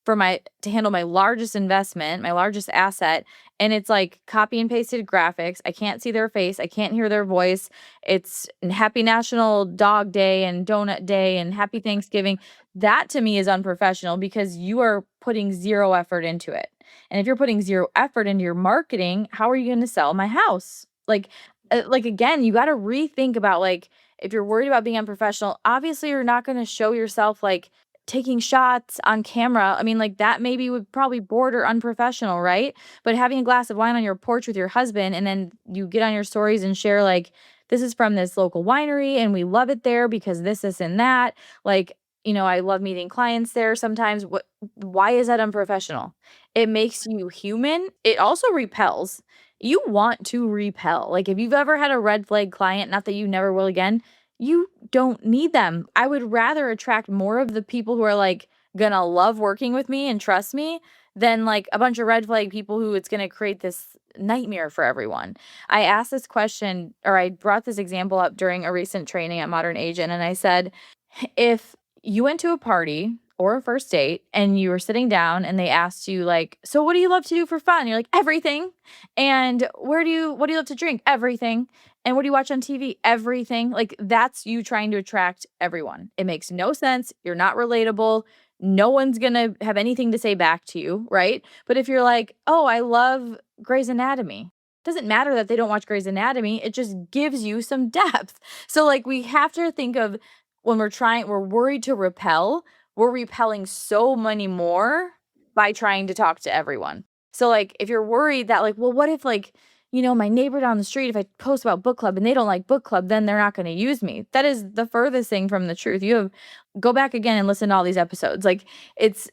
[SPEAKER 1] to handle my largest investment, my largest asset, and it's like copy and pasted graphics. I can't see their face, I can't hear their voice. It's Happy National Dog Day and Donut Day and Happy Thanksgiving. That to me is unprofessional because you are putting zero effort into it. And if you're putting zero effort into your marketing, how are you going to sell my house? Like like, again, you got to rethink about, like, if you're worried about being unprofessional, obviously you're not going to show yourself like taking shots on camera. I mean, like, that maybe would probably border unprofessional, right? But having a glass of wine on your porch with your husband and then you get on your stories and share, like, this is from this local winery and we love it there because this, and that. Like, I love meeting clients there sometimes. Why is that unprofessional? It makes you human. It also repels. You want to repel. Like, if you've ever had a red flag client, not that you never will again, you don't need them. I would rather attract more of the people who are like gonna love working with me and trust me than like a bunch of red flag people who it's gonna create this nightmare for everyone. I asked this question, or I brought this example up during a recent training at Modern Agent, and I said, if you went to a party or a first date and you were sitting down and they asked you like, "So what do you love to do for fun?" You're like, "Everything." "And what do you love to drink?" "Everything." "And what do you watch on TV?" "Everything." Like, that's you trying to attract everyone. It makes no sense. You're not relatable. No one's gonna have anything to say back to you, right? But if you're like, "Oh, I love Grey's Anatomy." Doesn't matter that they don't watch Grey's Anatomy. It just gives you some depth. So like, we have to think of when we're worried to repel, we're repelling so many more by trying to talk to everyone. So, like, if you're worried that, like, well, what if, like, my neighbor down the street, if I post about book club and they don't like book club, then they're not going to use me. That is the furthest thing from the truth. Go back again and listen to all these episodes. Like, it's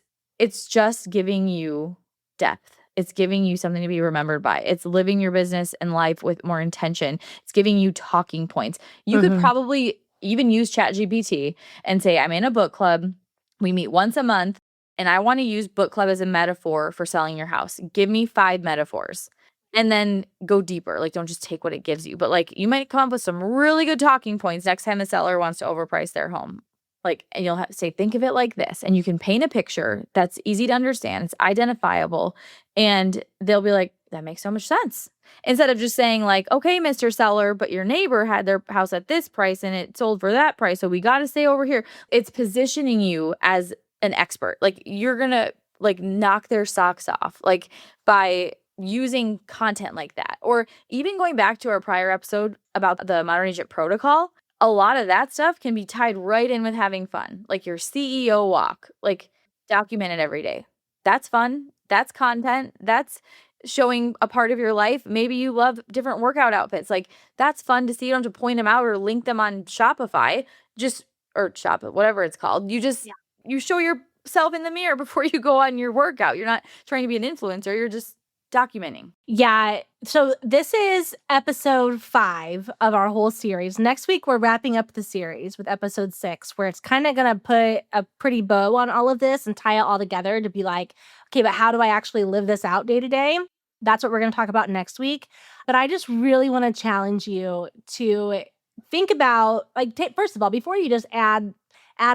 [SPEAKER 1] just giving you depth. It's giving you something to be remembered by. It's living your business and life with more intention. It's giving you talking points. You could
[SPEAKER 2] Mhm.
[SPEAKER 1] probably even use ChatGPT and say, I'm in a book club. We meet once a month, and I want to use book club as a metaphor for selling your house. Give me 5 metaphors. And then go deeper. Like, don't just take what it gives you. But like, you might come up with some really good talking points next time a seller wants to overprice their home. Like, and you'll have to say, think of it like this. And you can paint a picture that's easy to understand. It's identifiable. And they'll be like, that makes so much sense. Instead of just saying, like, okay, Mr. Seller, but your neighbor had their house at this price and it sold for that price. So we got to stay over here. It's positioning you as an expert. Like, you're going to like knock their socks off, like, by using content like that. Or even going back to our prior episode about the Modern Agent protocol, a lot of that stuff can be tied right in with having fun. Like your CEO walk, like, document it every day. That's fun. That's content. That's showing a part of your life. Maybe you love different workout outfits. Like, that's fun to see. You don't have to point them out or link them on Shopify, just, or Shop, whatever it's called. You show yourself in the mirror before you go on your workout. You're not trying to be an influencer. You're just documenting.
[SPEAKER 2] Yeah. So this is episode 5 of our whole series. Next week, we're wrapping up the series with episode 6, where it's kind of going to put a pretty bow on all of this and tie it all together to be like, okay, but how do I actually live this out day to day? That's what we're going to talk about next week. But I just really want to challenge you to think about, like, first of all, before you just add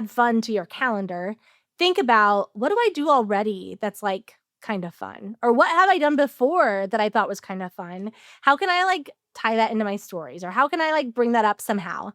[SPEAKER 2] fun to your calendar, think about, what do I do already that's like kind of fun? Or what have I done before that I thought was kind of fun? How can I like tie that into my stories? Or how can I like bring that up somehow?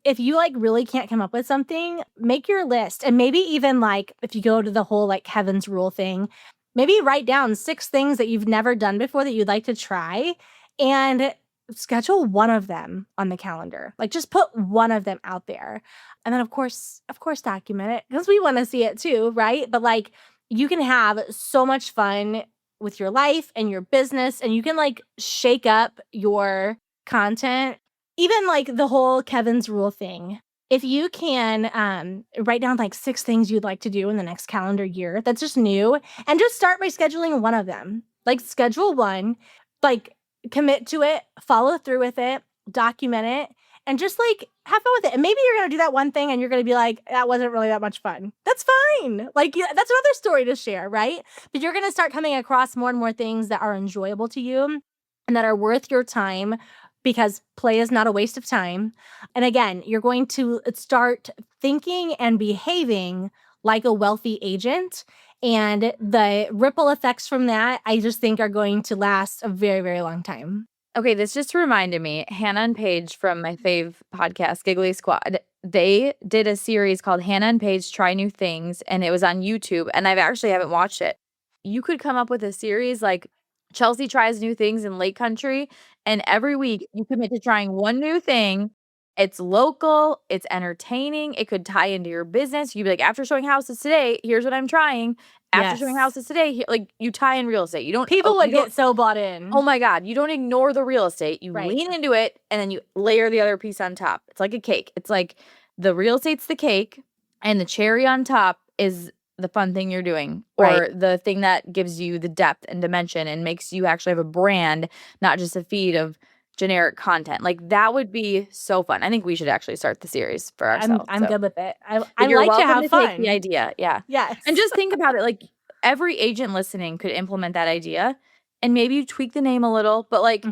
[SPEAKER 2] If you like really can't come up with something, make your list. And maybe even like if you go to the whole like Kevin's rule thing, maybe write down 6 things that you've never done before that you'd like to try, and schedule one of them on the calendar. Like, just put one of them out there. And then of course document it, because we want to see it too, right? But like, you can have so much fun with your life and your business, and you can like shake up your content. Even like the whole Kevin's rule thing. If you can write down like 6 things you'd like to do in the next calendar year that's just new, and just start by scheduling one of them. Like, schedule one, like, commit to it, follow through with it, document it, and just like have fun with it. And maybe you're gonna do that one thing and you're gonna be like, that wasn't really that much fun. That's fine. Like, yeah, that's another story to share, right? But you're gonna start coming across more and more things that are enjoyable to you and that are worth your time, because play is not a waste of time. And again, you're going to start thinking and behaving like a wealthy agent. And the ripple effects from that, I just think, are going to last a very, very long time.
[SPEAKER 1] Okay, this just reminded me, Hannah and Paige from my fave podcast, Giggly Squad, they did a series called Hannah and Paige Try New Things, and it was on YouTube, and I've actually haven't watched it. You could come up with a series like Chelsea tries new things in Lake Country, And every week you commit to trying one new thing. It's local, it's entertaining, it could tie into your business. You'd be like, after showing houses today, here's what I'm trying. After showing
[SPEAKER 2] Yes.
[SPEAKER 1] houses today, like you tie in real estate. You don't
[SPEAKER 2] People would get so bought in.
[SPEAKER 1] Oh my God, you don't ignore the real estate. You
[SPEAKER 2] Right.
[SPEAKER 1] lean into it and then you layer the other piece on top. It's like a cake. It's like the real estate's the cake and the cherry on top is the fun thing you're doing, or
[SPEAKER 2] Right.
[SPEAKER 1] the thing that gives you the depth and dimension and makes you actually have a brand, not just a feed of generic content. Like that would be so fun. I think we should actually start the series for ourselves.
[SPEAKER 2] I'm good with it. I
[SPEAKER 1] You're
[SPEAKER 2] like to
[SPEAKER 1] welcome
[SPEAKER 2] have
[SPEAKER 1] take
[SPEAKER 2] fun.
[SPEAKER 1] the idea. Yeah.
[SPEAKER 2] Yes.
[SPEAKER 1] And just think about it. Like every agent listening could implement that idea and maybe you tweak the name a little, but like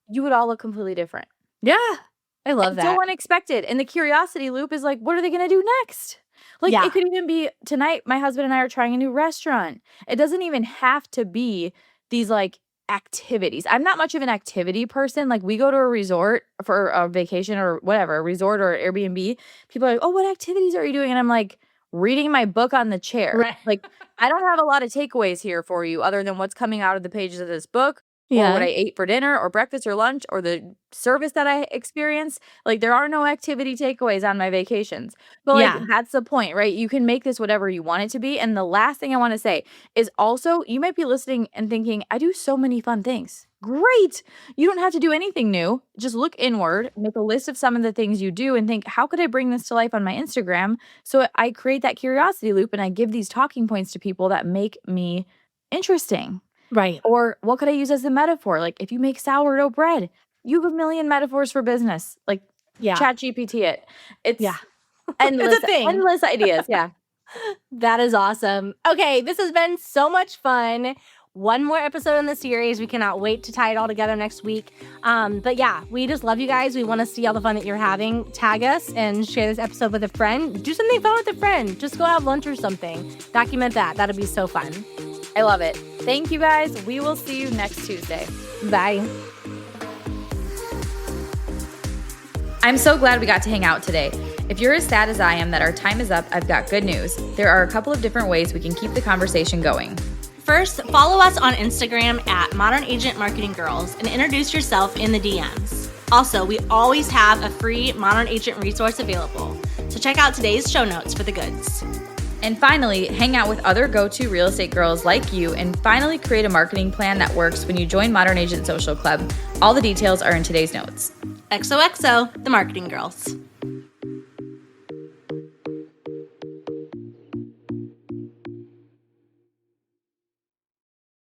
[SPEAKER 1] you would all look completely different.
[SPEAKER 2] Yeah. I love that.
[SPEAKER 1] So unexpected. And the curiosity loop is like, what are they going to do next? Like it could even be tonight, my husband and I are trying a new restaurant. It doesn't even have to be these like activities. I'm not much of an activity person. Like we go to a resort for a vacation or whatever, a resort or Airbnb. People are like, oh, what activities are you doing? And I'm like, reading my book on the chair.
[SPEAKER 2] Right.
[SPEAKER 1] Like I don't have a lot of takeaways here for you other than what's coming out of the pages of this book. Or what I ate for dinner or breakfast or lunch or the service that I experienced. Like there are no activity takeaways on my vacations. But like that's the point, right? You can make this whatever you want it to be. And the last thing I want to say is also you might be listening and thinking, I do so many fun things. Great. You don't have to do anything new. Just look inward, make a list of some of the things you do and think, how could I bring this to life on my Instagram? So I create that curiosity loop and I give these talking points to people that make me interesting.
[SPEAKER 2] Right.
[SPEAKER 1] Or what could I use as a metaphor? Like if you make sourdough bread, you have a million metaphors for business. Like chat GPT it. It's endless,
[SPEAKER 2] It's a thing.
[SPEAKER 1] endless ideas. Yeah.
[SPEAKER 2] That is awesome. Okay, this has been so much fun. One more episode in the series. We cannot wait to tie it all together next week. But yeah, we just love you guys. We want to see all the fun that you're having. Tag us and share this episode with a friend. Do something fun with a friend. Just go have lunch or something. Document that. That'll be so fun.
[SPEAKER 1] I love it. Thank you guys. We will see you next Tuesday.
[SPEAKER 2] Bye.
[SPEAKER 1] I'm so glad we got to hang out today. If you're as sad as I am that our time is up, I've got good news. There are a couple of different ways we can keep the conversation going.
[SPEAKER 2] First, follow us on Instagram at Modern Agent Marketing Girls and introduce yourself in the DMs. Also, we always have a free Modern Agent resource available, so check out today's show notes for the goods.
[SPEAKER 1] And finally, hang out with other go-to real estate girls like you and finally create a marketing plan that works when you join Modern Agent Social Club. All the details are in today's notes.
[SPEAKER 2] XOXO, the Marketing Girls.